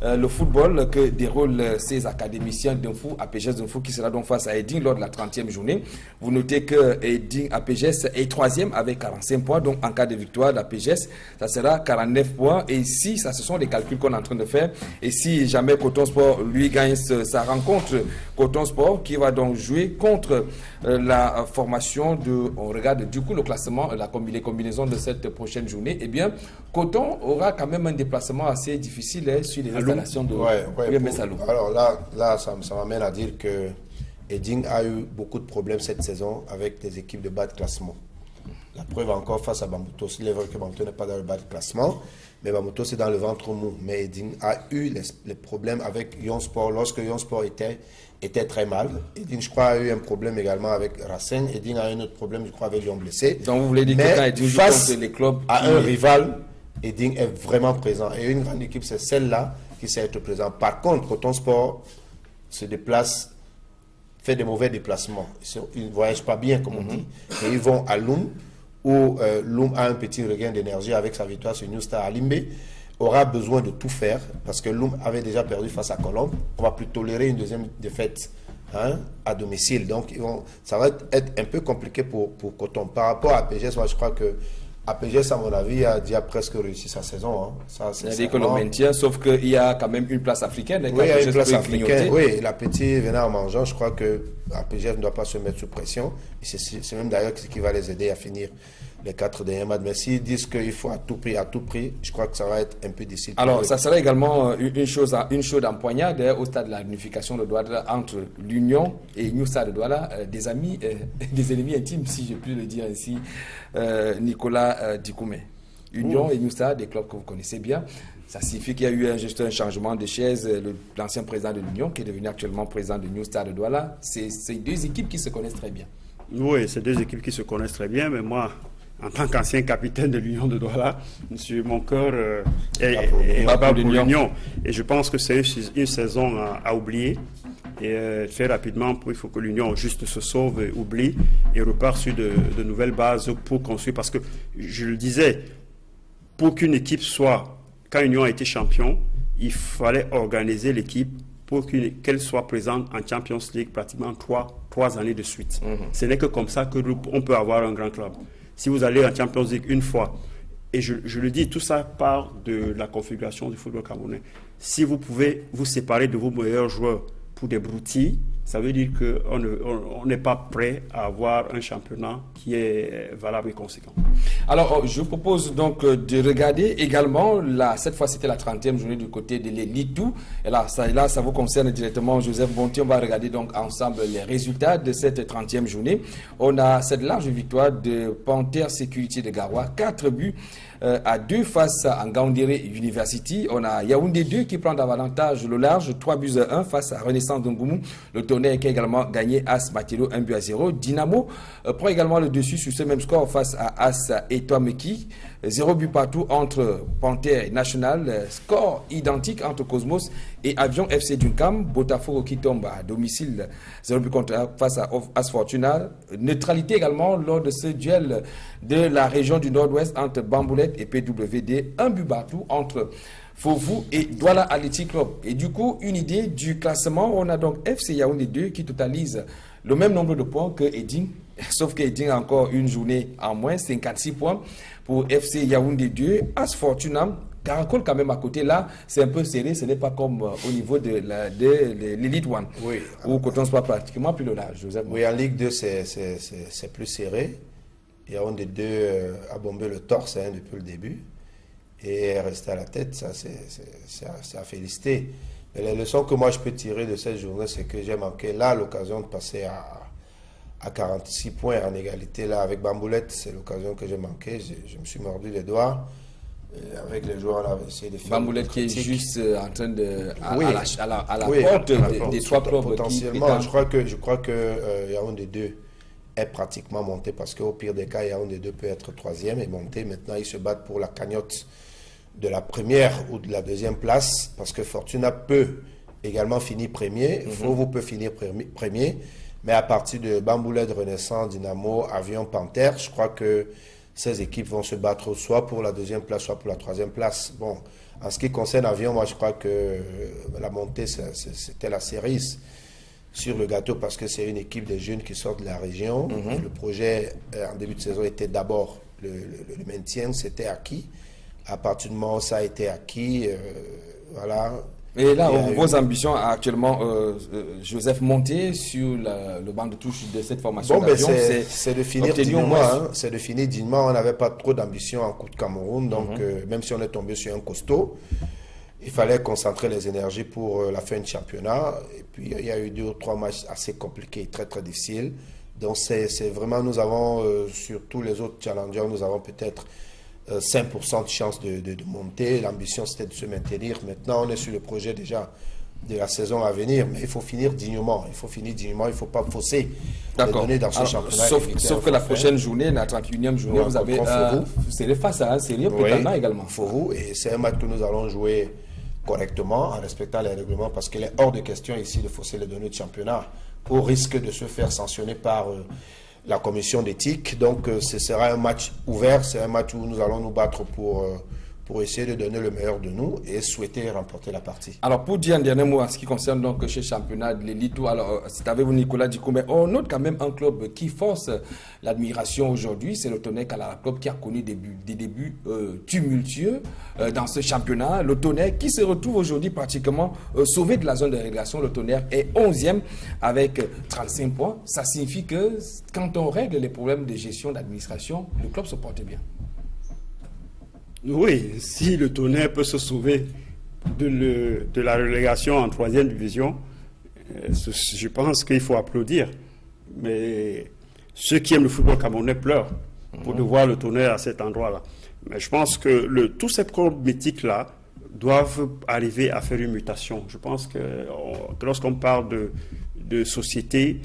Speaker 1: le football que déroulent ces académiciens d'Infou à PGS d'Infou, qui sera donc face à Edin lors de la 30e journée. Vous notez que Edin à PGS est 3e avec 45 points. Donc, en cas de victoire de la PGS, ça sera 49 points. Et ici, ça, ce sont les calculs qu'on est en train de faire. Et si jamais Coton Sport lui gagne sa rencontre, Coton Sport qui va donc jouer contre la formation de, on regarde du coup le classement, les combinaisons de cette prochaine journée, eh bien Coton aura quand même un déplacement assez difficile sur les installations de Salou.
Speaker 3: Alors là ça m'amène à dire que Edin a eu beaucoup de problèmes cette saison avec des équipes de bas de classement. La preuve encore face à Bambuto. Il est vrai que Bambuto n'est pas dans le bas de classement, mais Bambuto c'est dans le ventre mou. Mais Edin a eu les problèmes avec Lyon Sport lorsque Lyon Sport était très mal. Edin, je crois, a eu un problème également avec Racing. Edin a eu un autre problème, je crois, avec Lyon Blessé.
Speaker 1: Donc vous voulez dire que quand Edin joue contre les clubs
Speaker 3: à un rival, Edin est vraiment présent. Et une grande équipe, c'est celle-là qui sait être présente. Par contre, Coton Sport se déplace, fait des mauvais déplacements. Ils ne voyagent pas bien, comme on dit. Et ils vont à Loum, où Loum a un petit regain d'énergie avec sa victoire sur New Star. Alimbe aura besoin de tout faire parce que Loum avait déjà perdu face à Colombe. On va plus tolérer une deuxième défaite à domicile. Donc ça va être un peu compliqué pour Coton. Par rapport à PGS, moi je crois que APGS, à mon avis, a déjà presque réussi sa saison.
Speaker 1: C'est-à-dire que le maintien, sauf qu'il y a quand même une place africaine.
Speaker 3: Oui, il y a une place africaine. Oui, la petite venait en mangeant. Je crois que APGS ne doit pas se mettre sous pression. C'est même d'ailleurs ce qui va les aider à finir les 4 derniers matchs. Mais s'ils disent qu'il faut à tout prix, je crois que ça va être un peu difficile.
Speaker 1: Alors, ça sera également une chaude empoignade au stade de la réunification de Douala entre l'Union et New Stade de Douala, des amis, des ennemis intimes, si je puis le dire ainsi, Nicolas Dikoumé. Union et New Stade, des clubs que vous connaissez bien. Ça signifie qu'il y a eu juste un changement de chaise. L'ancien président de l'Union, qui est devenu actuellement président de New Stade de Douala, c'est deux équipes qui se connaissent très bien.
Speaker 2: Oui, c'est deux équipes qui se connaissent très bien, mais moi, en tant qu'ancien capitaine de l'Union de Douala, mon cœur est là-bas pour l'Union. Et je pense que c'est une saison à oublier. Et très rapidement, il faut que l'Union juste se sauve, oublie et repart sur de nouvelles bases pour construire. Parce que, je le disais, pour qu'une équipe soit, quand l'Union a été champion, il fallait organiser l'équipe pour qu'elle soit présente en Champions League pratiquement trois années de suite. Ce n'est que comme ça qu'on peut avoir un grand club. Si vous allez en Champions League une fois, et je le dis, tout ça part de la configuration du football camerounais. Si vous pouvez vous séparer de vos meilleurs joueurs pour des broutilles, ça veut dire qu'on n'est pas prêt à avoir un championnat qui est valable et conséquent.
Speaker 1: Alors, je vous propose donc de regarder également, cette fois c'était la 30e journée du côté de l'Elite 2. Et là, ça vous concerne directement, Joseph Bonti. On va regarder donc ensemble les résultats de cette 30e journée. On a cette large victoire de Panther Security de Garoua, 4 buts à 2 face à Ngaoundéré University. On a Yaoundé 2 qui prend davantage le large, 3 buts à 1 face à Renaissance d'Ongoumou. Le tonnerre qui a également gagné As Matilo 1 but à 0. Dynamo prend également le dessus sur ce même score face à As Etoameki. 0 but partout entre Panther National. Score identique entre Cosmos et Avion FC Dunkam. Botafogo qui tombe à domicile 0 but contre face à As Fortuna. Neutralité également lors de ce duel de la région du Nord-Ouest entre Bamboulette et PWD. 1 but partout entre Fovu et Douala Athletic Club. Et du coup, une idée du classement. On a donc FC Yaoundé 2 qui totalise le même nombre de points que Edin. Sauf que Edin a encore une journée en moins, 56 points pour FC Yaoundé 2. As Fortuna, Caracol quand même à côté là, c'est un peu serré. Ce n'est pas comme au niveau de l'Elite 1. Oui. Où Coton soit pratiquement plus large. Joseph.
Speaker 3: Oui, en Ligue 2, c'est plus serré. Yaoundé 2 a bombé le torse depuis le début. Et est resté à la tête, ça c'est à féliciter. Mais la leçon que moi je peux tirer de cette journée, c'est que j'ai manqué là l'occasion de passer à 46 points en égalité là avec Bamboulette. C'est l'occasion que j'ai manqué. Je me suis mordu les doigts. Et avec les joueurs, on a essayé de faire.
Speaker 1: Bamboulette qui est juste en train de. À la porte des 3 clubs.
Speaker 3: Potentiellement, je crois que Yaoundé 2 est pratiquement monté parce qu'au pire des cas, Yaoundé 2 peut être 3e et monter. Maintenant, ils se battent pour la cagnotte de la première ou de la deuxième place, parce que Fortuna peut également finir premier, Fauveau peut finir premier, mais à partir de Bamboulette, Renaissance, Dynamo, Avion, Panthère, je crois que ces équipes vont se battre soit pour la deuxième place, soit pour la troisième place. Bon, en ce qui concerne Avion, moi je crois que la montée, c'était la cerise sur le gâteau, parce que c'est une équipe de jeunes qui sortent de la région. Le projet en début de saison était d'abord le maintien, c'était acquis. À partir du moment où ça a été acquis, voilà.
Speaker 1: Et là, vos ambitions actuellement, Joseph, monter sur le banc de touche de cette formation d'Avion,
Speaker 3: c'est de finir dignement. Hein, c'est de finir dignement. On n'avait pas trop d'ambition en Coupe de Cameroun, donc même si on est tombé sur un costaud, il fallait concentrer les énergies pour la fin du championnat. Et puis, il y a eu 2 ou 3 matchs assez compliqués, très, très difficiles. Donc, c'est vraiment, nous avons, sur tous les autres challengers, nous avons peut-être 5% de chance de monter. L'ambition, c'était de se maintenir. Maintenant, on est sur le projet déjà de la saison à venir, mais il faut finir dignement. Il faut finir dignement, il ne faut pas fausser les données dans ce championnat.
Speaker 1: Sauf que la prochaine journée, la 31e journée, vous avez c'est face à un sérieux prétendant également.
Speaker 3: Fauveau, et c'est un match que nous allons jouer correctement, en respectant les règlements, parce qu'il est hors de question ici de fausser les données de championnat, au risque de se faire sanctionner par la commission d'éthique. Donc ce sera un match ouvert, c'est un match où nous allons nous battre pour essayer de donner le meilleur de nous et souhaiter remporter la partie.
Speaker 1: Alors pour dire un dernier mot en ce qui concerne donc ce championnat de l'élite, alors c'est avec vous Nicolas Dicko, mais on note quand même un club qui force l'admiration aujourd'hui, c'est le Tonnerre Kalala Club qui a connu des débuts tumultueux dans ce championnat. Le Tonnerre qui se retrouve aujourd'hui pratiquement sauvé de la zone de relégation. Le Tonnerre est 11e avec 35 points. Ça signifie que quand on règle les problèmes de gestion d'administration, le club se porte bien.
Speaker 2: Oui, si le Tonnerre peut se sauver de la relégation en 3e division, je pense qu'il faut applaudir. Mais ceux qui aiment le football camerounais pleurent pour de voir le Tonnerre à cet endroit-là. Mais je pense que tous ces clubs mythiques-là doivent arriver à faire une mutation. Je pense que lorsqu'on parle de société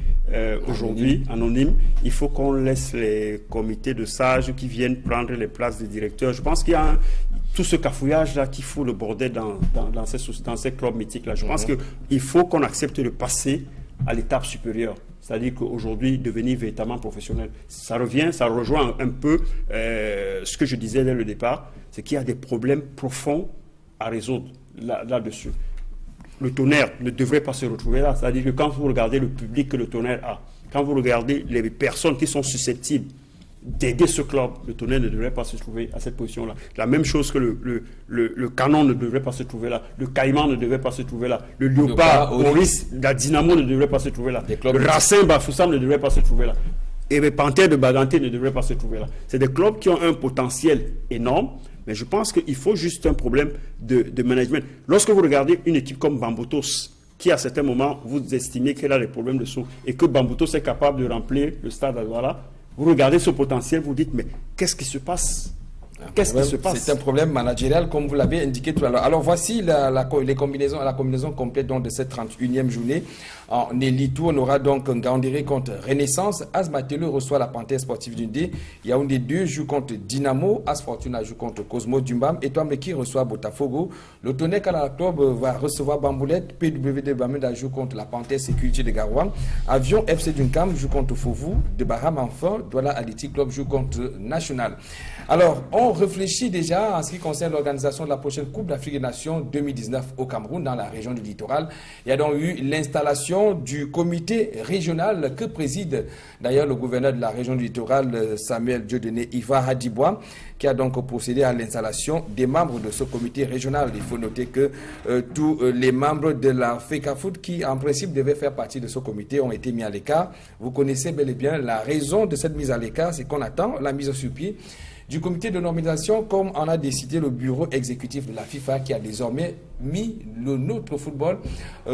Speaker 2: aujourd'hui anonyme, il faut qu'on laisse les comités de sages qui viennent prendre les places des directeurs. Je pense qu'il y a tout ce cafouillage-là qui fout le bordel dans ces clubs mythiques-là. Je pense qu'il faut qu'on accepte de passer à l'étape supérieure. C'est-à-dire qu'aujourd'hui, devenir véritablement professionnel. Ça rejoint un peu ce que je disais dès le départ, c'est qu'il y a des problèmes profonds à résoudre là-dessus. Le Tonnerre ne devrait pas se retrouver là. C'est-à-dire que quand vous regardez le public que le Tonnerre a, quand vous regardez les personnes qui sont susceptibles d'aider ce club, le Tonnerre ne devrait pas se trouver à cette position-là. La même chose que le Canon ne devrait pas se trouver là, le Caïman ne devrait pas se trouver là, le Léopard, Maurice, la Dynamo ne devrait pas se trouver là, le Racing Bafoussam ne devrait pas se trouver là, et les Panthères de Baganté ne devraient pas se trouver là. C'est des clubs qui ont un potentiel énorme, mais je pense qu'il faut juste un problème de management. Lorsque vous regardez une équipe comme Bambutos, qui à certains moments, vous estimez qu'elle a des problèmes de sous, et que Bambutos est capable de remplir le stade à Douala, vous regardez ce potentiel, vous dites, mais qu'est-ce qui se passe? Qu'est-ce qui se passe?
Speaker 1: C'est un problème managérial, comme vous l'avez indiqué tout à l'heure. Alors voici la combinaison complète donc, de cette 31e journée. En élite, on aura donc Ngaoundéré contre Renaissance. Asmatelo reçoit la Panthère sportive d'Undé. Yaoundé 2 joue contre Dynamo. As Fortuna joue contre Cosmo Dumbam. Et Touameki reçoit Botafogo. Le Tonnerre Kalala Club va recevoir Bamboulette. PWD Bamenda joue contre la Panthère Sécurité de Garouane. Avion FC Dunkam joue contre Fauveau. De Baham enfin. Douala Athletic Club joue contre National. Alors, on réfléchit déjà en ce qui concerne l'organisation de la prochaine Coupe d'Afrique des Nations 2019 au Cameroun, dans la région du littoral. Il y a donc eu l'installation du comité régional que préside d'ailleurs le gouverneur de la région du littoral, Samuel Dieudonné Iva Hadibois, qui a donc procédé à l'installation des membres de ce comité régional. Il faut noter que tous les membres de la FECAFOOT qui en principe devaient faire partie de ce comité ont été mis à l'écart. Vous connaissez bel et bien la raison de cette mise à l'écart, c'est qu'on attend la mise sur pied du comité de normalisation, comme en a décidé le bureau exécutif de la FIFA, qui a désormais mis notre football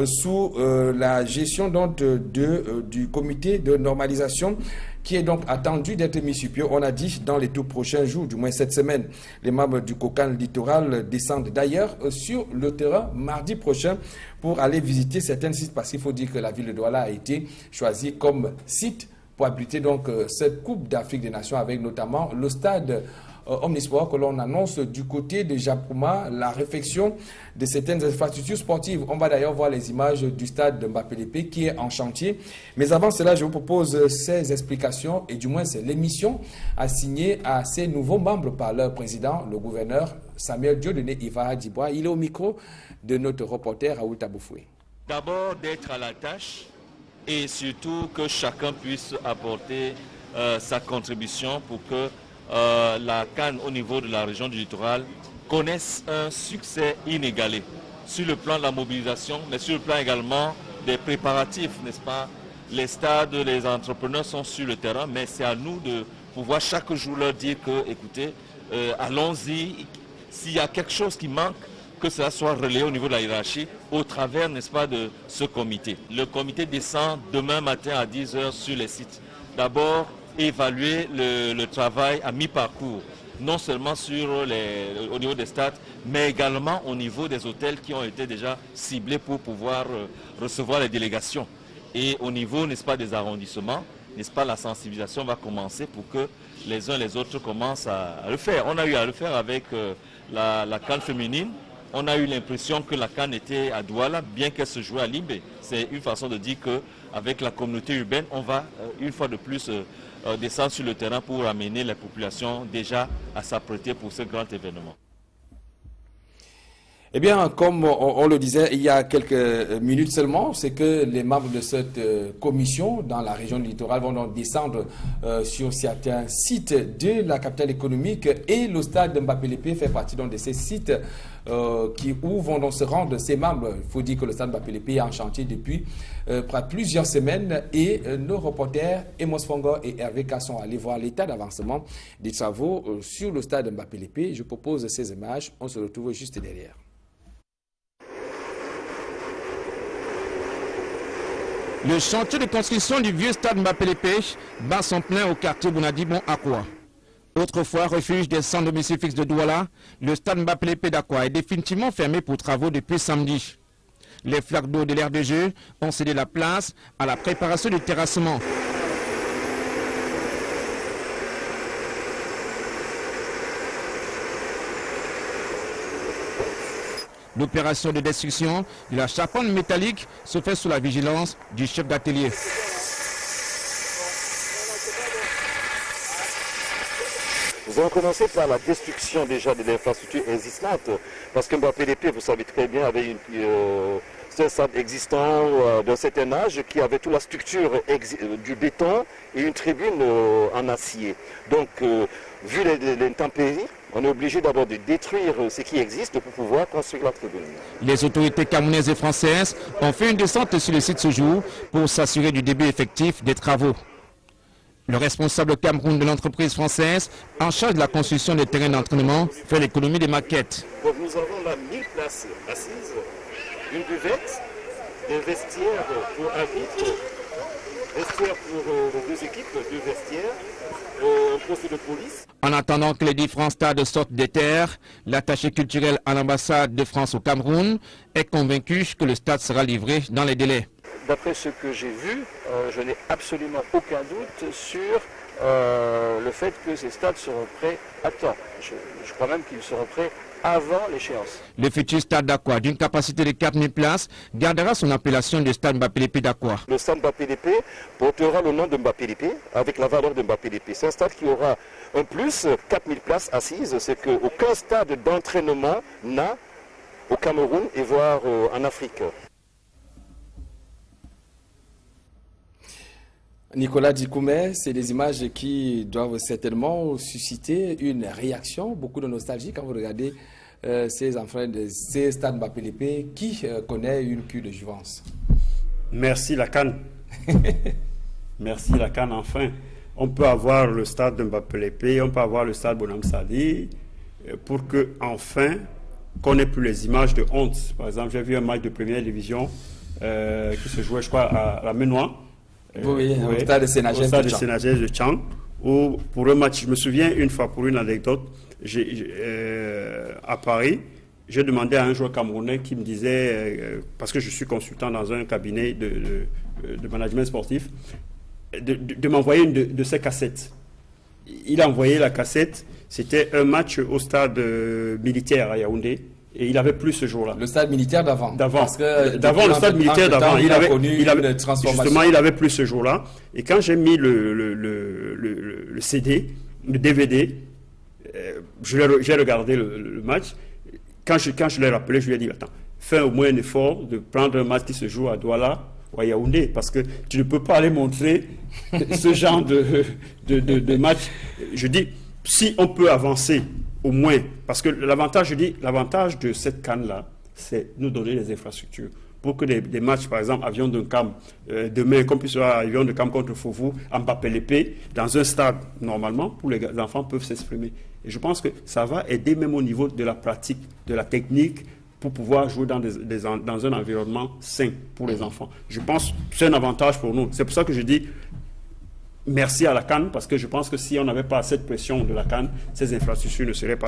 Speaker 1: sous la gestion donc, du comité de normalisation, qui est donc attendu d'être mis sur pied, on a dit, dans les tout prochains jours, du moins cette semaine. Les membres du COCAN littoral descendent d'ailleurs sur le terrain mardi prochain pour aller visiter certains sites, parce qu'il faut dire que la ville de Douala a été choisie comme site pour abriter donc cette Coupe d'Afrique des Nations, avec notamment le stade Omnisport que l'on annonce du côté de Japoma la réfection de certaines infrastructures sportives. On va d'ailleurs voir les images du stade de Mbappé-Lépé qui est en chantier. Mais avant cela, je vous propose ces explications et du moins c'est l'émission assignée à ces nouveaux membres par leur président, le gouverneur Samuel Dieudonné Ivara Dibois. Il est au micro de notre reporter Raoul Taboufoué.
Speaker 5: D'abord d'être à la tâche et surtout que chacun puisse apporter sa contribution pour que la CAN au niveau de la région du littoral connaisse un succès inégalé sur le plan de la mobilisation, mais sur le plan également des préparatifs, n'est-ce pas? Les stades, les entrepreneurs sont sur le terrain, mais c'est à nous de pouvoir chaque jour leur dire que, écoutez, allons-y, s'il y a quelque chose qui manque, que cela soit relayé au niveau de la hiérarchie au travers, n'est-ce pas, de ce comité. Le comité descend demain matin à 10 h sur les sites. D'abord, évaluer le travail à mi-parcours, non seulement au niveau des stades, mais également au niveau des hôtels qui ont été déjà ciblés pour pouvoir recevoir les délégations. Et au niveau, n'est-ce pas, des arrondissements, n'est-ce pas, la sensibilisation va commencer pour que les uns et les autres commencent à le faire. On a eu à le faire avec la CAN féminine. On a eu l'impression que la CAN était à Douala, bien qu'elle se jouait à Limbé. C'est une façon de dire qu'avec la communauté urbaine, on va une fois de plus descendre sur le terrain pour amener les populations déjà à s'apprêter pour ce grand événement.
Speaker 1: Eh bien, comme on le disait il y a quelques minutes seulement, c'est que les membres de cette commission dans la région du littoral vont donc descendre sur certains sites de la capitale économique et le stade de Mbappé-Lépé fait partie donc de ces sites où vont donc se rendre ces membres. Il faut dire que le stade Mbappé-Lépé est en chantier depuis plusieurs semaines et nos reporters Emos Fongo et Hervé K sont allés voir l'état d'avancement des travaux sur le stade de Mbappé-Lépé. Je propose ces images, on se retrouve juste derrière.
Speaker 6: Le chantier de construction du vieux stade Mbappé-Lépé bat son plein au quartier Bounadi-Bon Akwa. Autrefois refuge des sans domicile fixe de Douala, le stade Mbappé-Lépé d'Akwa est définitivement fermé pour travaux depuis samedi. Les flaques d'eau de l'aire de jeu ont cédé la place à la préparation du terrassement. L'opération de destruction de la charpente métallique se fait sous la vigilance du chef d'atelier.
Speaker 7: Nous allons commencer par la destruction déjà de l'infrastructure existante, parce que Mbappé-Lépé, vous savez très bien, avait un stade existant d'un certain âge qui avait toute la structure du béton et une tribune en acier. Donc, vu les intempéries, on est obligé d'abord de détruire ce qui existe pour pouvoir construire la tribune.
Speaker 6: Les autorités camerounaises et françaises ont fait une descente sur le site ce jour pour s'assurer du début effectif des travaux. Le responsable Cameroun de l'entreprise française en charge de la construction des terrains d'entraînement fait l'économie des maquettes.
Speaker 7: Donc nous avons là 1000 places assises, une buvette, des vestiaires pour arbitres, vestiaires pour les deux équipes, deux vestiaires, un poste de police.
Speaker 6: En attendant que les différents stades sortent des terres, l'attaché culturel à l'ambassade de France au Cameroun est convaincu que le stade sera livré dans les délais.
Speaker 7: D'après ce que j'ai vu, je n'ai absolument aucun doute sur le fait que ces stades seront prêts à temps. Je crois même qu'ils seront prêts avant l'échéance.
Speaker 6: Le futur stade d'Akwa, d'une capacité de 4000 places, gardera son appellation de stade Mbappé-Lépé d'Akwa.
Speaker 7: Le stade Mbappé-Lépé portera le nom de Mbappé-Lépé avec la valeur de Mbappé-Lépé. C'est un stade qui aura un plus, 4000 places assises, c'est qu'aucun stade d'entraînement n'a au Cameroun et voire en Afrique.
Speaker 1: Nicolas Dikoumé, c'est des images qui doivent certainement susciter une réaction, beaucoup de nostalgie quand vous regardez ces enfants de ces stades Mbappé-Lépé. Qui connaît une cure de jouvence?
Speaker 2: Merci la CAN. Merci la CAN, enfin. On peut avoir le stade de Mbappé-Lépé, on peut avoir le stade Bonhomme Sadi, pour que enfin qu'on n'ait plus les images de honte. Par exemple, j'ai vu un match de première division qui se jouait, je crois, à la Ménois.
Speaker 1: Oui, au stade de
Speaker 2: Sénagès de Tchang, où pour un match, je me souviens une fois, pour une anecdote, à Paris, j'ai demandé à un joueur camerounais qui me disait, parce que je suis consultant dans un cabinet de management sportif, de m'envoyer une de ses cassettes. Il a envoyé la cassette, c'était un match au stade militaire à Yaoundé. Et il avait plus ce jour-là.
Speaker 1: Le stade militaire d'avant.
Speaker 2: D'avant, le stade militaire d'avant. Il avait une transformation. Justement, il avait plus ce jour-là. Et quand j'ai mis le CD, le DVD, j'ai regardé le match. Quand je l'ai rappelé, je lui ai dit, attends, fais au moins un effort de prendre un match qui se joue à Douala ou à Yaoundé, parce que tu ne peux pas aller montrer ce genre de match. Je dis, si on peut avancer, au moins, parce que l'avantage de cette canne-là, c'est nous donner les infrastructures. Pour que des matchs, par exemple, avion de Cam, demain, qu'on puisse avoir avion de Cam contre Foufou, en Mbappé-Lépé, dans un stade, normalement, où les enfants peuvent s'exprimer. Et je pense que ça va aider même au niveau de la pratique, de la technique, pour pouvoir jouer dans un environnement sain pour les enfants. Je pense que c'est un avantage pour nous. C'est pour ça que je dis merci à la CAN, parce que je pense que si on n'avait pas cette pression de la CAN, ces infrastructures ne seraient pas...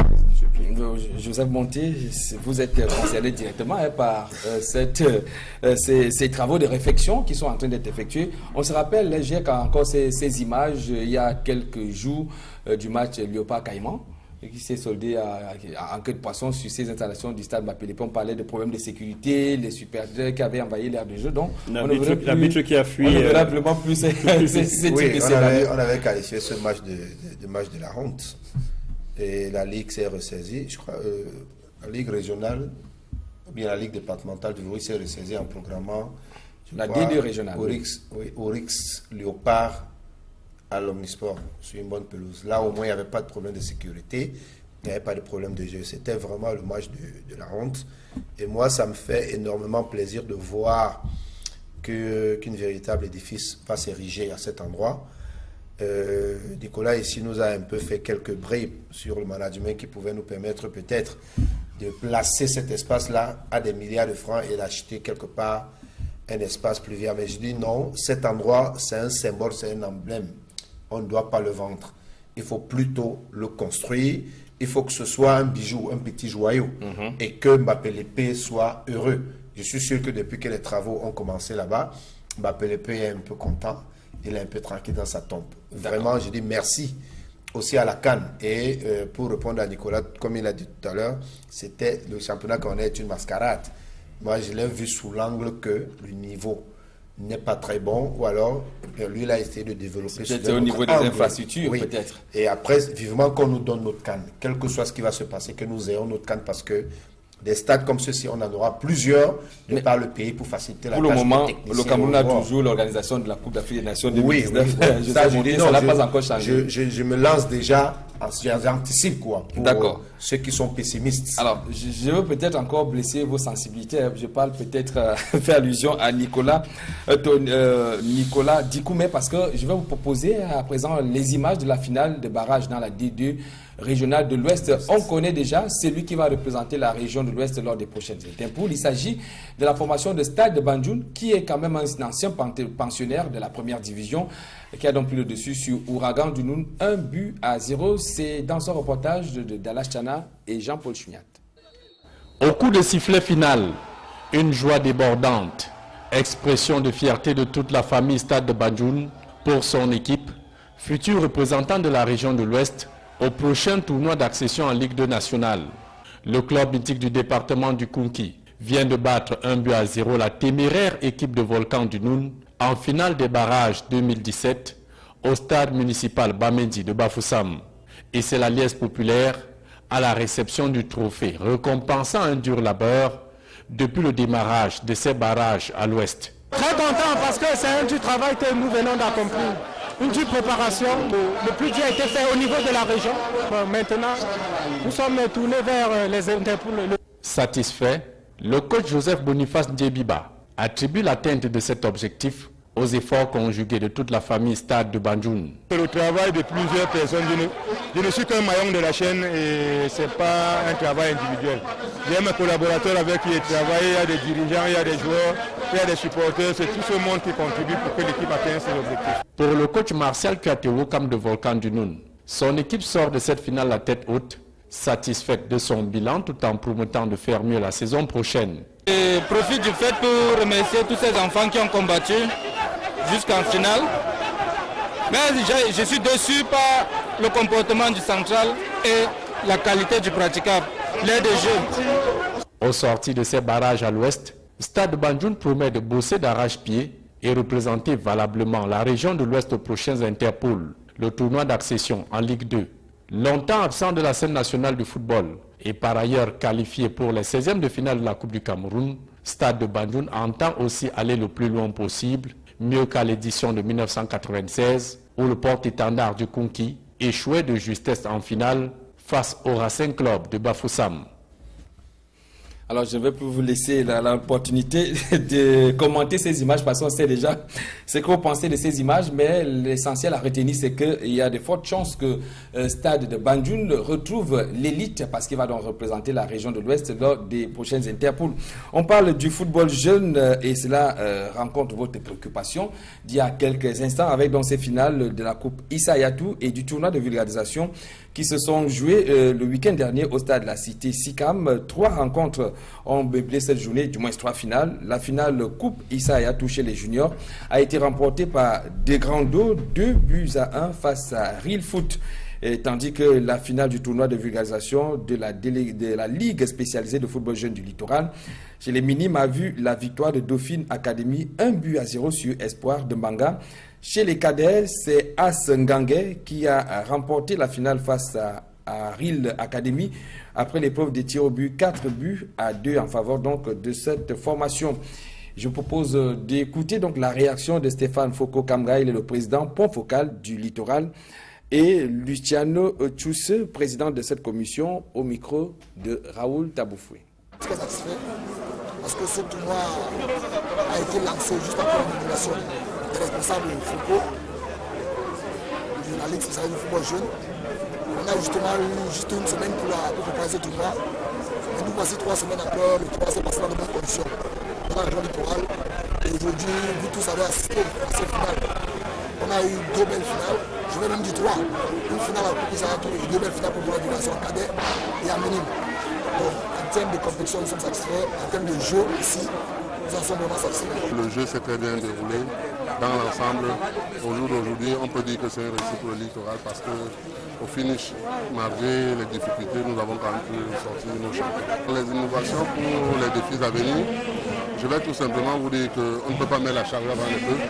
Speaker 1: Joseph Monté, vous êtes concerné directement par ces travaux de réflexion qui sont en train d'être effectués. On se rappelle, j'ai encore ces images, il y a quelques jours, du match Léopard-Caïman, qui s'est soldé en queue de poisson sur ces installations du stade Mbappé-Lépé. On parlait de problèmes de sécurité, les supporters qui avaient envahi l'aire de jeu. Donc,
Speaker 2: l'arbitre qui a fui.
Speaker 1: On ne verra vraiment plus ces
Speaker 3: oui, on avait qualifié ce match de match de la honte. Et la Ligue s'est ressaisie. Je crois la Ligue régionale, ou bien la Ligue départementale du Bruy s'est ressaisie en programmant
Speaker 1: la D2 régionale.
Speaker 3: Oryx Léopard à l'Omnisport sur une bonne pelouse. Là, au moins, il n'y avait pas de problème de sécurité, il n'y avait pas de problème de jeu. C'était vraiment le match de la honte. Et moi, ça me fait énormément plaisir de voir qu'un véritable édifice va s'ériger à cet endroit. Nicolas ici nous a un peu fait quelques bribes sur le management qui pouvait nous permettre peut-être de placer cet espace-là à des milliards de francs et d'acheter quelque part un espace pluvial. Mais je dis non, cet endroit, c'est un symbole, c'est un emblème. On ne doit pas le vendre. Il faut plutôt le construire. Il faut que ce soit un bijou, un petit joyau. Et que Mbappé-Lépé soit heureux. Je suis sûr que depuis que les travaux ont commencé là-bas, Mbappé-Lépé est un peu content. Il est un peu tranquille dans sa tombe. Vraiment, je dis merci aussi à la CAN. Et pour répondre à Nicolas, comme il a dit tout à l'heure, c'était le championnat qu'on est une mascarade. Moi, je l'ai vu sous l'angle que le niveau n'est pas très bon, ou alors lui, il a essayé de développer...
Speaker 1: Peut-être au niveau des infrastructures,
Speaker 3: oui.
Speaker 1: Peut-être.
Speaker 3: Et après, vivement qu'on nous donne notre CAN, quel que soit ce qui va se passer, que nous ayons notre CAN, parce que des stades comme ceci, on en aura plusieurs de par le pays pour faciliter la tâche.
Speaker 1: Pour le moment, le Cameroun a toujours l'organisation de la Coupe d'Afrique des Nations 2019.
Speaker 3: Oui. Ça
Speaker 1: n'a pas encore changé.
Speaker 3: Je me lance déjà, j'anticipe quoi, pour ceux qui sont pessimistes.
Speaker 1: Alors, je veux peut-être encore blesser vos sensibilités. Je parle peut-être, faire allusion à Nicolas Dikoumé, parce que je vais vous proposer à présent les images de la finale de barrage dans la D2 régionale de l'Ouest. On connaît déjà celui qui va représenter la région de l'Ouest lors des prochaines Interpools. Il s'agit de la formation de Stade de Banjoul, qui est quand même un ancien pensionnaire de la première division, qui a donc pris le dessus sur Ouragan du Noun, 1-0. C'est dans son reportage de Dalash Chana et Jean-Paul Chuniat.
Speaker 8: Au coup de sifflet final, une joie débordante, expression de fierté de toute la famille Stade de Banjoul pour son équipe, futur représentant de la région de l'Ouest, au prochain tournoi d'accession en Ligue 2 nationale. Le club mythique du département du Kounki vient de battre 1-0 la téméraire équipe de Volcan du Noun en finale des barrages 2017 au stade municipal Bamendi de Bafoussam. Et c'est la liesse populaire à la réception du trophée, récompensant un dur labeur depuis le démarrage de ces barrages à l'ouest.
Speaker 9: Très content parce que c'est un du travail que nous venons d'accomplir. Une dure préparation, le plus dur a été fait au niveau de la région. Bon, maintenant, nous sommes tournés vers les Interpools.
Speaker 8: Satisfait, le coach Joseph Boniface Ndjebiba attribue l'atteinte de cet objectif aux efforts conjugués de toute la famille Stade de Banjoul.
Speaker 10: C'est le travail de plusieurs personnes. Je ne suis qu'un maillon de la chaîne et ce n'est pas un travail individuel. J'ai mes collaborateurs avec qui je travaille, il y a des dirigeants, il y a des joueurs, il y a des supporters, c'est tout ce monde qui contribue pour que l'équipe atteigne ses objectifs.
Speaker 8: Pour le coach Martial Katewo-Kam de Volcan du Noun, son équipe sort de cette finale la tête haute, satisfaite de son bilan tout en promettant de faire mieux la saison prochaine.
Speaker 11: Je profite du fait pour remercier tous ces enfants qui ont combattu jusqu'en finale. Mais je suis déçu par le comportement du central et la qualité du praticable, l'aide des jeux.
Speaker 8: Au sorti de ces barrages à l'ouest, Stade Banjoun promet de bosser d'arrache-pied et représenter valablement la région de l'ouest aux prochains Interpol, le tournoi d'accession en Ligue 2. Longtemps absent de la scène nationale du football et par ailleurs qualifié pour les 16e de finale de la Coupe du Cameroun, Stade de Banjoun entend aussi aller le plus loin possible, mieux qu'à l'édition de 1996 où le porte-étendard du Konki échouait de justesse en finale face au Racing Club de Bafoussam.
Speaker 1: Alors, je ne vais plus vous laisser l'opportunité de commenter ces images parce qu'on sait déjà ce que vous pensez de ces images, mais l'essentiel à retenir, c'est qu'il y a de fortes chances que Stade de Banjoun retrouve l'élite parce qu'il va donc représenter la région de l'Ouest lors des prochaines Interpools. On parle du football jeune et cela rencontre votre préoccupation d'il y a quelques instants avec dans ces finales de la Coupe Issa Hayatou et du tournoi de vulgarisation qui se sont joués le week-end dernier au stade de la Cité Sicam. 3 rencontres ont meublé cette journée, du moins 3 finales. La finale Coupe Issa Hayatou chez les juniors a été remportée par Desgrandeaux, 2-1 face à Real Foot. Tandis que la finale du tournoi de vulgarisation de la Ligue spécialisée de football jeune du littoral chez les minimes a vu la victoire de Dauphine Academy 1-0 sur Espoir de Mbanga. Chez les cadets, c'est As Ngangé qui a remporté la finale face à Real Academy après l'épreuve des tirs au but, 4-2 en faveur donc de cette formation. Je propose d'écouter donc la réaction de Stéphane Foko Kamga, il est le président point focal du littoral, et Luciano Tchousse, président de cette commission, au micro de Raoul Taboufoué.
Speaker 12: Très satisfait parce que ce tournoi a été lancé juste après la nomination des responsables Foucault de la Ligue spéciale du football jeune. On a justement eu juste une semaine pour préparer ce tournoi. Et nous voici 3 semaines après, le tournoi s'est passé dans de bonnes conditions dans la région littorale. Et aujourd'hui, vous tous avez assisté à cette finale. On a eu 2 belles finales, je vais même dire 3. Une finale à la Coupe Isayatou et 2 belles finales pour la division cadet et à minime. Donc, en termes de compétition, nous sommes satisfaits. En termes de jeu ici, nous en sommes vraiment satisfaits.
Speaker 13: Le jeu s'est très bien déroulé. Dans l'ensemble, au jour d'aujourd'hui, on peut dire que c'est une réussite pour le littoral parce qu'au finish, malgré les difficultés, nous avons quand même pu sortir nos champions. Les innovations pour les défis à venir, je vais tout simplement vous dire qu'on ne peut pas mettre la charge avant les bœufs.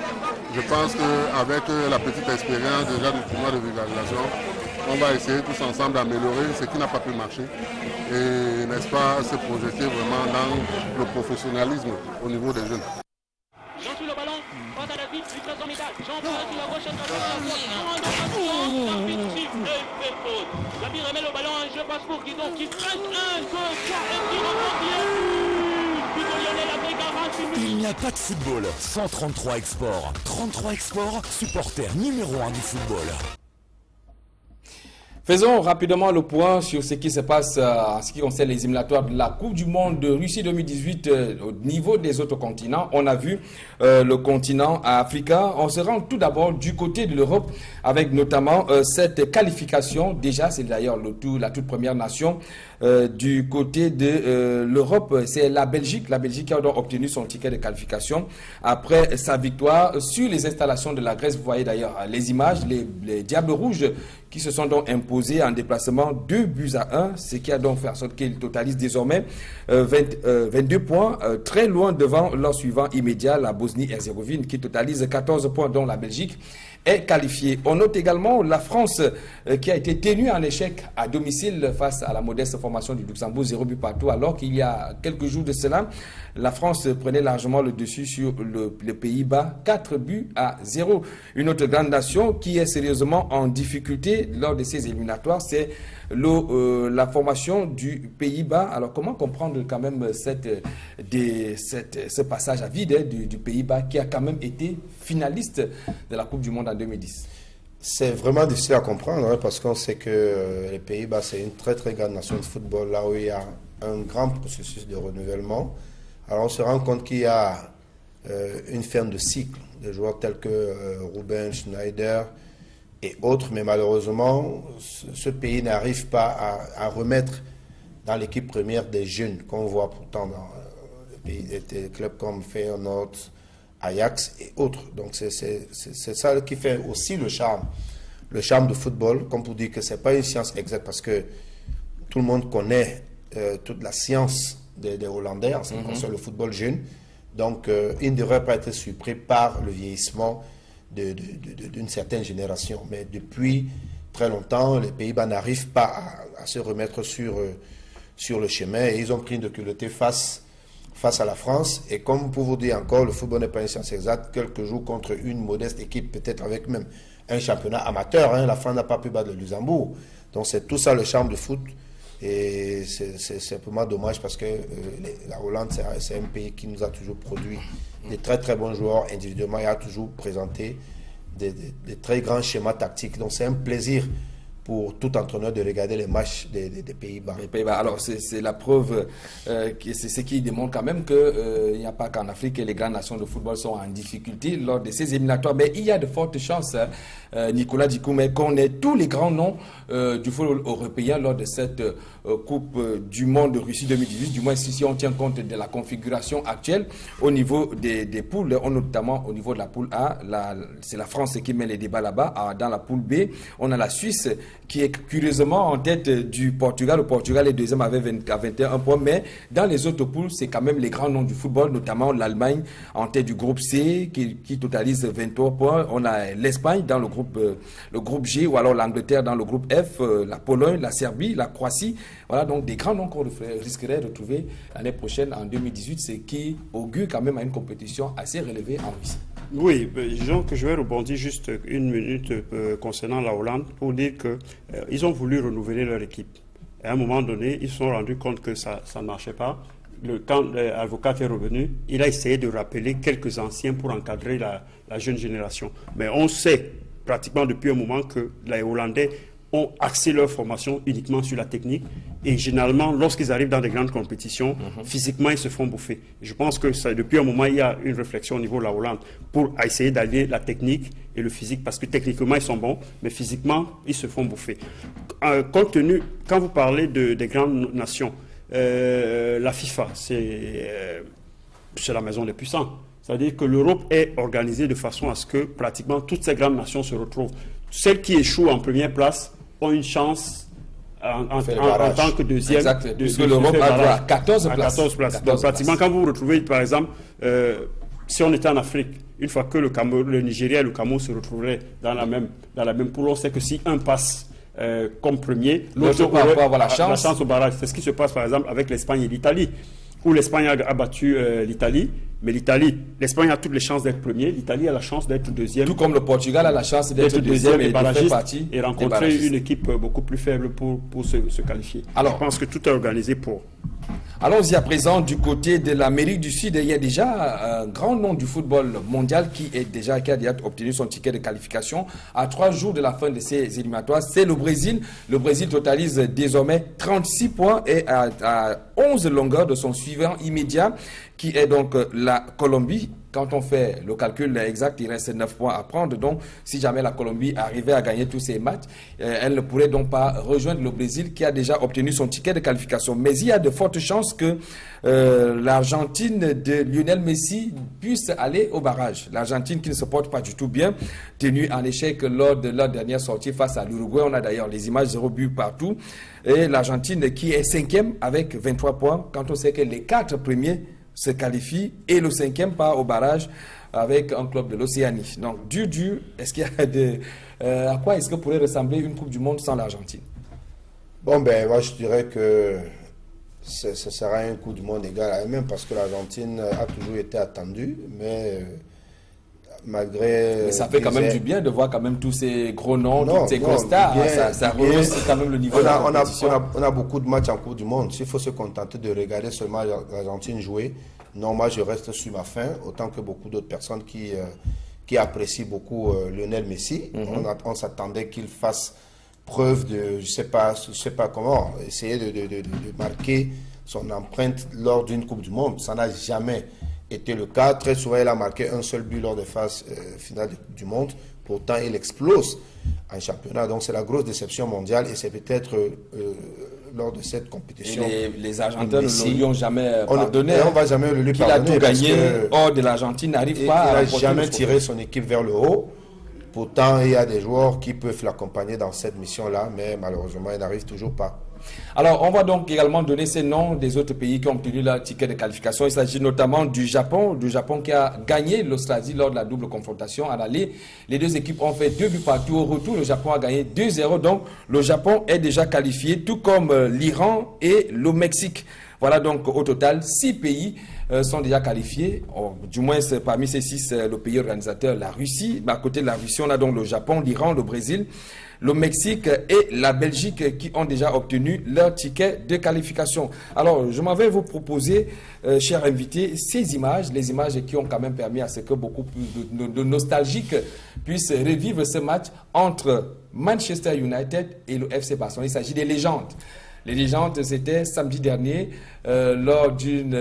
Speaker 13: Je pense qu'avec la petite expérience déjà du tournoi de vulgarisation, on va essayer tous ensemble d'améliorer ce qui n'a pas pu marcher et, n'est-ce pas, se projeter vraiment dans le professionnalisme au niveau des jeunes.
Speaker 14: Jean sur le ballon, passe à la vite, du trésor métal. Jean passe sur la gauche, Gabi remet le ballon, un jeu passe pour Guidon qui traite 1, 2, 3, et qui
Speaker 4: Il n'y a pas de football sans 33 Export. 33 Export, supporter numéro 1 du football.
Speaker 1: Faisons rapidement le point sur ce qui se passe en ce qui concerne les éliminatoires de la Coupe du Monde de Russie 2018 au niveau des autres continents. On a vu le continent africain. On se rend tout d'abord du côté de l'Europe avec notamment cette qualification. Déjà, c'est d'ailleurs la toute première nation du côté de l'Europe. C'est la Belgique. La Belgique a donc obtenu son ticket de qualification après sa victoire sur les installations de la Grèce. Vous voyez d'ailleurs les images, les Diables Rouges qui se sont donc imposés en déplacement 2-1, ce qui a donc fait en sorte qu'ils totalisent désormais 22 points, très loin devant leur suivant immédiat, la Bosnie-Herzégovine, qui totalise 14 points, dont la Belgique est qualifiée. On note également la France qui a été tenue en échec à domicile face à la modeste formation du Luxembourg, 0 but partout, alors qu'il y a quelques jours de cela, la France prenait largement le dessus sur les Pays-Bas, 4-0. Une autre grande nation qui est sérieusement en difficulté lors de ces éliminatoires, c'est la formation du Pays-Bas. Alors comment comprendre quand même ce passage à vide du Pays-Bas qui a quand même été finaliste de la Coupe du Monde en 2010?
Speaker 3: C'est vraiment difficile à comprendre parce qu'on sait que les Pays-Bas, c'est une très très grande nation de football, là où il y a un grand processus de renouvellement. Alors on se rend compte qu'il y a une ferme de cycle de joueurs tels que Ruben, Schneider et autres, mais malheureusement, ce pays n'arrive pas à remettre dans l'équipe première des jeunes qu'on voit pourtant dans des clubs comme Feyenoord, Ajax et autres. Donc c'est ça qui fait aussi le charme le charme du football, comme pour dire que ce n'est pas une science exacte, parce que tout le monde connaît toute la science des Hollandais en ce qui concerne le football jeune. Donc, ils ne devraient pas être surpris par le vieillissement d'une certaine génération. Mais depuis très longtemps, les Pays-Bas n'arrivent pas à se remettre sur le chemin, et ils ont pris une difficulté face à la France. Et comme pour vous dire encore, le football n'est pas une science exacte. Quelques jours contre une modeste équipe, peut-être avec même un championnat amateur, hein, la France n'a pas pu battre le Luxembourg. Donc c'est tout ça le charme du foot. Et c'est simplement dommage parce que la Hollande, c'est un pays qui nous a toujours produit des très très bons joueurs individuellement et a toujours présenté des très grands schémas tactiques. Donc c'est un plaisir pour tout entraîneur de regarder les matchs des Pays-Bas.
Speaker 1: Les Pays-Bas. Alors, c'est la preuve, c'est ce qui démontre quand même qu'il n'y a pas qu'en Afrique que les grandes nations de football sont en difficulté lors de ces éliminatoires. Mais il y a de fortes chances, Nicolas Dikoumé, qu'on ait tous les grands noms du football européen lors de cette Coupe du Monde de Russie 2018. Du moins, si on tient compte de la configuration actuelle au niveau des poules, notamment au niveau de la poule A, c'est la France qui met les débats là-bas. Dans la poule B, on a la Suisse qui est curieusement en tête du Portugal. Le Portugal est deuxième avec 21 points, mais dans les autres poules, c'est quand même les grands noms du football, notamment l'Allemagne en tête du groupe C qui totalise 23 points. On a l'Espagne dans le groupe G, ou alors l'Angleterre dans le groupe F, la Pologne, la Serbie, la Croatie. Voilà donc des grands noms qu'on risquerait de trouver l'année prochaine en 2018, ce qui augure quand même à une compétition assez relevée en Russie.
Speaker 2: Oui, disons que je vais rebondir juste une minute concernant la Hollande pour dire qu'ils ont voulu renouveler leur équipe. Et à un moment donné, ils se sont rendus compte que ça ne marchait pas. Quand l'avocat est revenu, il a essayé de rappeler quelques anciens pour encadrer la jeune génération. Mais on sait pratiquement depuis un moment que les Hollandais ont axé leur formation uniquement sur la technique, et généralement, lorsqu'ils arrivent dans des grandes compétitions, physiquement, ils se font bouffer. Je pense que depuis un moment, il y a une réflexion au niveau de la Hollande pour essayer d'allier la technique et le physique, parce que techniquement, ils sont bons, mais physiquement, ils se font bouffer. Compte tenu, quand vous parlez des grandes nations, la FIFA, c'est la maison des puissants. C'est-à-dire que l'Europe est organisée de façon à ce que pratiquement toutes ces grandes nations se retrouvent. Celles qui échouent en première place ont une chance en tant que deuxième.
Speaker 1: Exact, puisque l'Europe a 14 places.
Speaker 2: Donc pratiquement, quand vous vous retrouvez, par exemple, si on était en Afrique, une fois que le Nigeria et le Cameroun se retrouveraient dans la même poule, on sait que si un passe comme premier,
Speaker 1: l'autre peut avoir la chance
Speaker 2: au barrage. C'est ce qui se passe par exemple avec l'Espagne et l'Italie, où l'Espagne a battu l'Italie, mais l'Espagne a toutes les chances d'être premier, l'Italie a la chance d'être deuxième.
Speaker 1: Tout comme le Portugal a la chance d'être deuxième et de faire partie
Speaker 2: et rencontrer une équipe beaucoup plus faible pour se qualifier. Alors, je pense que tout est organisé pour.
Speaker 1: Allons-y à présent du côté de l'Amérique du Sud. Il y a déjà un grand nom du football mondial qui a déjà obtenu son ticket de qualification à 3 jours de la fin de ces éliminatoires. C'est le Brésil. Le Brésil totalise désormais 36 points et à 11 longueurs de son suivant immédiat, qui est donc la Colombie. Quand on fait le calcul exact, il reste 9 points à prendre. Donc, si jamais la Colombie arrivait à gagner tous ses matchs, elle ne pourrait donc pas rejoindre le Brésil qui a déjà obtenu son ticket de qualification. Mais il y a de fortes chances que l'Argentine de Lionel Messi puisse aller au barrage. L'Argentine qui ne se porte pas du tout bien, tenue en échec lors de leur dernière sortie face à l'Uruguay. On a d'ailleurs les images 0 but partout. Et l'Argentine qui est 5e avec 23 points, quand on sait que les 4 premiers se qualifie et le 5e part au barrage avec un club de l'Océanie. Donc, est-ce qu'il y a à quoi est-ce que pourrait ressembler une Coupe du Monde sans l'Argentine?
Speaker 3: Bon, ben, moi, je dirais que ce sera une Coupe du Monde égale à elle-même parce que l'Argentine a toujours été attendue, mais malgré...
Speaker 1: Mais ça fait quand même du bien de voir quand même tous ces gros noms, toutes ces grosses stars. Ça rehausse quand même le niveau de la compétition.
Speaker 3: On a beaucoup de matchs en Coupe du Monde. S'il faut se contenter de regarder seulement l'Argentine jouer, non, moi je reste sur ma faim, autant que beaucoup d'autres personnes qui apprécient beaucoup Lionel Messi. On s'attendait qu'il fasse preuve de, je sais pas comment, essayer de marquer son empreinte lors d'une Coupe du Monde. Ça n'a jamais été le cas. Très souvent, il a marqué un seul but lors des phases finales du monde. Pourtant, il explose en championnat. Donc, c'est la grosse déception mondiale et c'est peut-être lors de cette compétition.
Speaker 1: Et les Argentins ne lui ont jamais pardonné.
Speaker 3: On ne va jamais le lui pardonner.
Speaker 1: Il a tout gagné hors de l'Argentine, n'arrive pas à...
Speaker 3: Il n'a jamais tiré son équipe vers le haut. pourtant, il y a des joueurs qui peuvent l'accompagner dans cette mission-là, mais malheureusement, ils n'arrivent toujours pas.
Speaker 1: Alors, on va donc également donner ces noms des autres pays qui ont obtenu leur ticket de qualification. Il s'agit notamment du Japon qui a gagné l'Australie lors de la double confrontation à l'aller. Les deux équipes ont fait 2 buts partout. Au retour, le Japon a gagné 2-0. Donc, le Japon est déjà qualifié, tout comme l'Iran et le Mexique. Voilà donc au total 6 pays sont déjà qualifiés. Du moins, parmi ces 6, le pays organisateur, la Russie. À côté de la Russie, on a donc le Japon, l'Iran, le Brésil, le Mexique et la Belgique qui ont déjà obtenu leur ticket de qualification. Alors, je m'en vais vous proposer, chers invités, ces images, les images qui ont quand même permis à ce que beaucoup plus de nostalgiques puissent revivre ce match entre Manchester United et le FC Barcelone. Il s'agit des légendes. Les légendes, c'était samedi dernier, lors d'une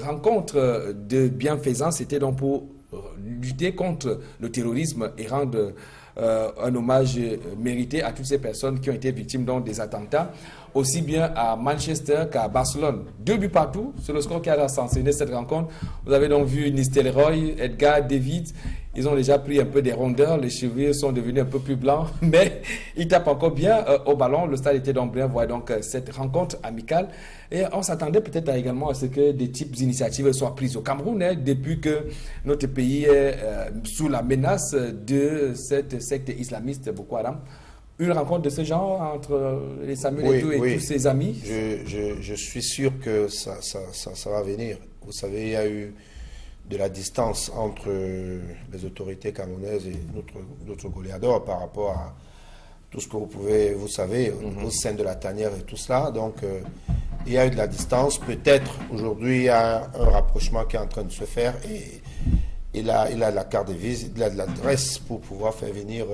Speaker 1: rencontre de bienfaisance. C'était donc pour lutter contre le terrorisme et rendre un hommage mérité à toutes ces personnes qui ont été victimes donc, des attentats, aussi bien à Manchester qu'à Barcelone. 2 buts partout, c'est le score qui a sanctionné cette rencontre. Vous avez donc vu Nistelrooy, Edgar, David. Ils ont déjà pris un peu des rondeurs, les cheveux sont devenus un peu plus blancs, mais ils tapent encore bien au ballon. Le stade était donc bien, voilà donc cette rencontre amicale. Et on s'attendait peut-être également à ce que des types d'initiatives soient prises au Cameroun, depuis que notre pays est sous la menace de cette secte islamiste Boko Haram. Une rencontre de ce genre entre les Samuel Eto'o et tous ses amis?
Speaker 3: Je suis sûr que ça va venir. Vous savez, il y a eu de la distance entre les autorités camerounaises et notre goléador par rapport à tout ce que vous savez, au sein de la tanière et tout cela. Donc, il y a eu de la distance. Peut-être aujourd'hui, il y a un rapprochement qui est en train de se faire et il a la carte de visite, il a de l'adresse pour pouvoir faire venir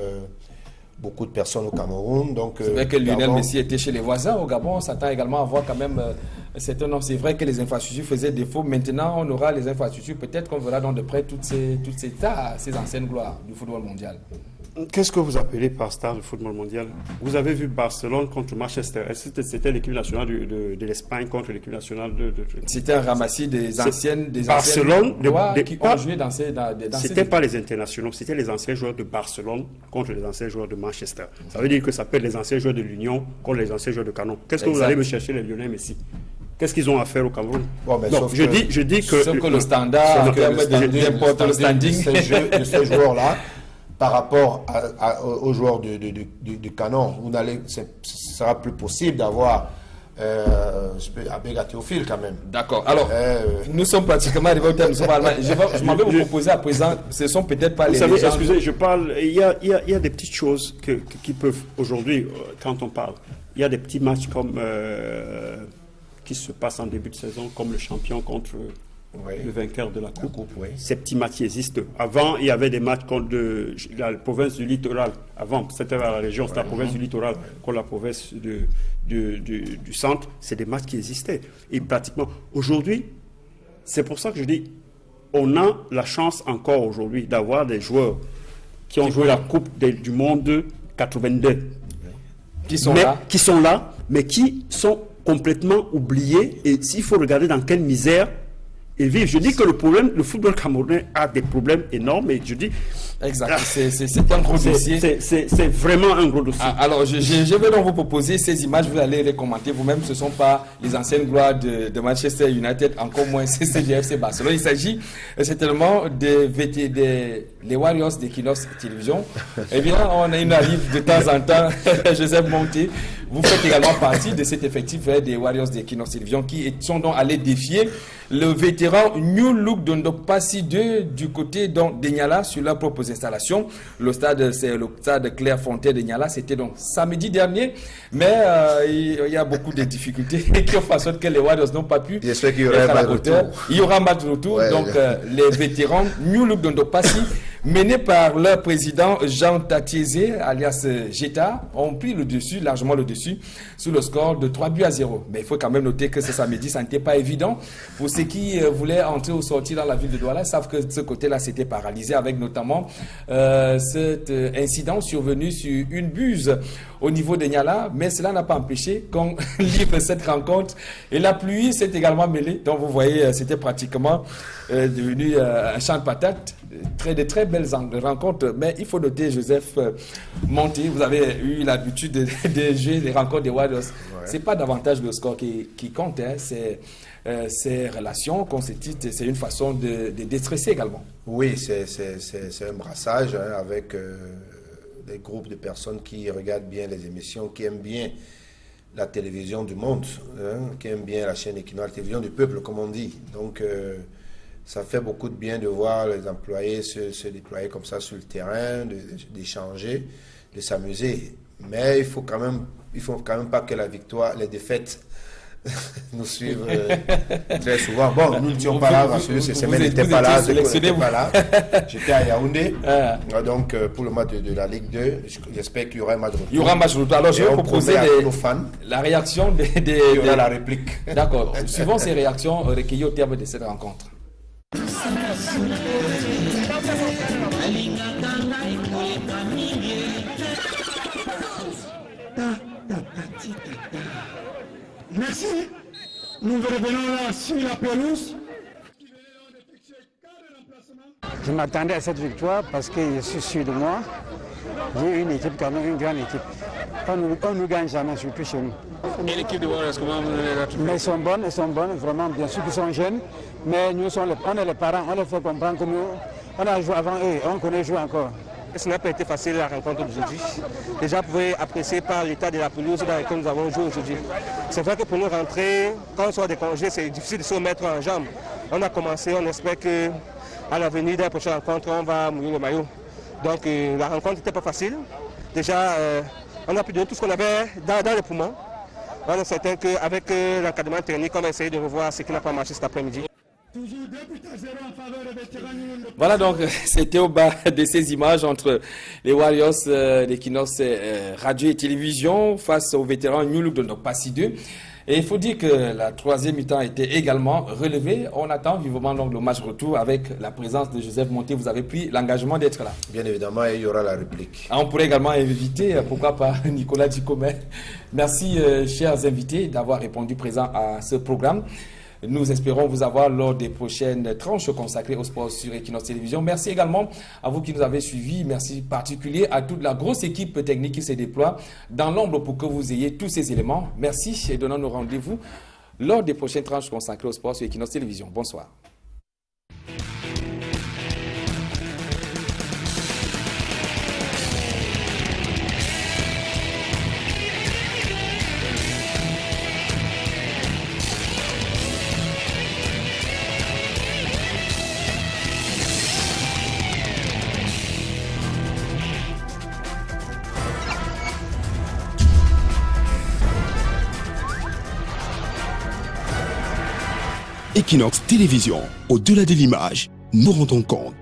Speaker 3: beaucoup de personnes au Cameroun.
Speaker 1: C'est vrai que Lionel Messi était chez les voisins au Gabon. On s'attend également à voir quand même c'est vrai que les infrastructures faisaient défaut. Maintenant, on aura les infrastructures. Peut-être qu'on verra dans de près toutes ces anciennes gloires du football mondial.
Speaker 2: Qu'est-ce que vous appelez par star du football mondial? Vous avez vu Barcelone contre Manchester. C'était l'équipe nationale de l'Espagne contre l'équipe nationale de...
Speaker 1: C'était un ramassis des anciennes
Speaker 2: gloires
Speaker 1: qui ont joué dans ces...
Speaker 2: C'était pas les internationaux, c'était les anciens joueurs de Barcelone contre les anciens joueurs de Manchester. Ça veut dire que ça peut être les anciens joueurs de l'Union contre les anciens joueurs de Canon. Qu'est-ce que vous allez me chercher les Lionel Messi? Qu'est-ce qu'ils ont à faire au Cameroun? Je dis que...
Speaker 1: Sauf que le standard, en termes de standing
Speaker 3: de ces joueurs-là, par rapport aux joueurs du Canon, ce sera plus possible d'avoir Abega Théophile quand même.
Speaker 1: D'accord. Alors, nous sommes pratiquement arrivés au terme. Je m'en vais vous proposer à présent, ce sont peut-être pas les légendes.
Speaker 2: Excusez, je parle, il y a des petites choses qui peuvent, aujourd'hui, quand on parle, il y a des petits matchs comme qui se passent en début de saison, comme le champion contre... le vainqueur de la Coupe. Ces petits matchs existent. Avant, il y avait des matchs contre la province du littoral. Avant, c'était la région, c'était la province du littoral contre la province du centre. C'est des matchs qui existaient. Et pratiquement, aujourd'hui, c'est pour ça que je dis, on a la chance encore aujourd'hui d'avoir des joueurs qui ont joué la Coupe du Monde 82.
Speaker 1: Qui sont là,
Speaker 2: mais qui sont complètement oubliés. Et s'il faut regarder dans quelle misère ils vivent. Je dis que le football camerounais a des problèmes énormes et je dis...
Speaker 1: Exact, c'est un gros dossier.
Speaker 2: C'est vraiment un gros dossier.
Speaker 1: Alors, je vais donc vous proposer ces images, vous allez les commenter vous-même. Ce ne sont pas les anciennes gloires de Manchester United, encore moins c'est du FC Barcelone. Il s'agit certainement les Warriors d'Equinox Télévision. Eh bien, on arrive de temps en temps, Joseph Monté. Vous faites également partie de cet effectif des Warriors d'Equinox Télévision qui sont donc allés défier le vétéran New Look de Ndokpasi 2 du côté d'Enyala sur leur propre installation. Le stade, c'est le stade Clairefontaine d'Enyala. C'était donc samedi dernier, mais il y a beaucoup de difficultés qui ont fait en sorte que les Warriors n'ont pas pu
Speaker 3: être à la hauteur.
Speaker 1: Il y aura un match de retour. Ouais, donc les vétérans New Look de Ndokpasi, menés par leur président Jean Tatiézé, alias Jeta, ont pris largement le dessus, sous le score de 3-0. Mais il faut quand même noter que ce samedi, ça n'était pas évident. Pour ceux qui voulaient entrer ou sortir dans la ville de Douala, savent que ce côté-là s'était paralysé, avec notamment cet incident survenu sur une buse au niveau de Niala, mais cela n'a pas empêché qu'on livre cette rencontre. Et la pluie s'est également mêlée. Donc vous voyez, c'était pratiquement devenu un champ de patates. De très belles rencontres. Mais il faut noter, Joseph Monté, vous avez eu l'habitude de jouer les rencontres des Warriors. Ouais. Ce n'est pas davantage le score qui compte, hein, c'est ces relations qu'on se dit, c'est une façon de déstresser également.
Speaker 3: Oui, c'est un brassage hein, avec des groupes de personnes qui regardent bien les émissions, qui aiment bien la télévision du monde, hein, qui aiment bien la chaîne Equinox, la télévision du peuple, comme on dit. Donc, ça fait beaucoup de bien de voir les employés se déployer comme ça sur le terrain, d'échanger, de s'amuser. Mais il faut quand même pas que la victoire, les défaites nous suivent très souvent. Bon, nous n'étions pas là parce que ces semaines n'étaient pas là. J'étais à Yaoundé. Donc, pour le match de la Ligue 2, j'espère qu'il y aura un match retour.
Speaker 1: Il y aura un match retour. Alors, je vais proposer
Speaker 3: nos fans,
Speaker 1: la réaction
Speaker 3: il y aura la réplique.
Speaker 1: D'accord. Suivons ces réactions recueillies au terme de cette rencontre.
Speaker 15: Merci. Nous revenons là sur la pelouse.
Speaker 16: Je m'attendais à cette victoire parce que je suis sûr de moi. J'ai une équipe quand même, une grande équipe. On nous gagne jamais, surtout chez nous.
Speaker 17: Et l'équipe de Warriors, comment vous les retrouvez?
Speaker 16: Mais elles sont bonnes, vraiment, bien sûr qu'ils sont jeunes. Mais nous, on est les parents, on les fait comprendre que nous, on a joué avant eux, on connaît jouer encore.
Speaker 17: Ce n'a pas été facile la rencontre d'aujourd'hui. Déjà, vous pouvez apprécier par l'état de la pelouse dans laquelle nous avons joué aujourd'hui. C'est vrai que pour nous rentrer, quand on soit des congés, c'est difficile de se mettre en jambes. On a commencé, on espère qu'à l'avenir, dans la prochaine rencontre, on va mouiller le maillot. Donc la rencontre n'était pas facile. Déjà, on a pu donner tout ce qu'on avait dans les poumons. On est certain qu'avec l'encadrement technique, on va essayer de revoir ce qui n'a pas marché cet après-midi.
Speaker 1: Voilà donc, c'était au bas de ces images entre les Warriors d'Equinox Radio et Télévision face aux vétérans New Look de Nokpassi 2. Et il faut dire que la troisième mi-temps a été également relevée. On attend vivement donc le match retour avec la présence de Joseph Monté. Vous avez pris l'engagement d'être là.
Speaker 3: Bien évidemment, il y aura la réplique.
Speaker 1: On pourrait également inviter, pourquoi pas, Nicolas Dicomé. Merci, chers invités, d'avoir répondu présent à ce programme. Nous espérons vous avoir lors des prochaines tranches consacrées au sport sur Equinox Télévision. Merci également à vous qui nous avez suivis. Merci particulier à toute la grosse équipe technique qui se déploie dans l'ombre pour que vous ayez tous ces éléments. Merci et donnons-nous rendez-vous lors des prochaines tranches consacrées au sport sur Equinox Télévision. Bonsoir.
Speaker 18: Equinox Télévision, au-delà de l'image, nous rendons compte.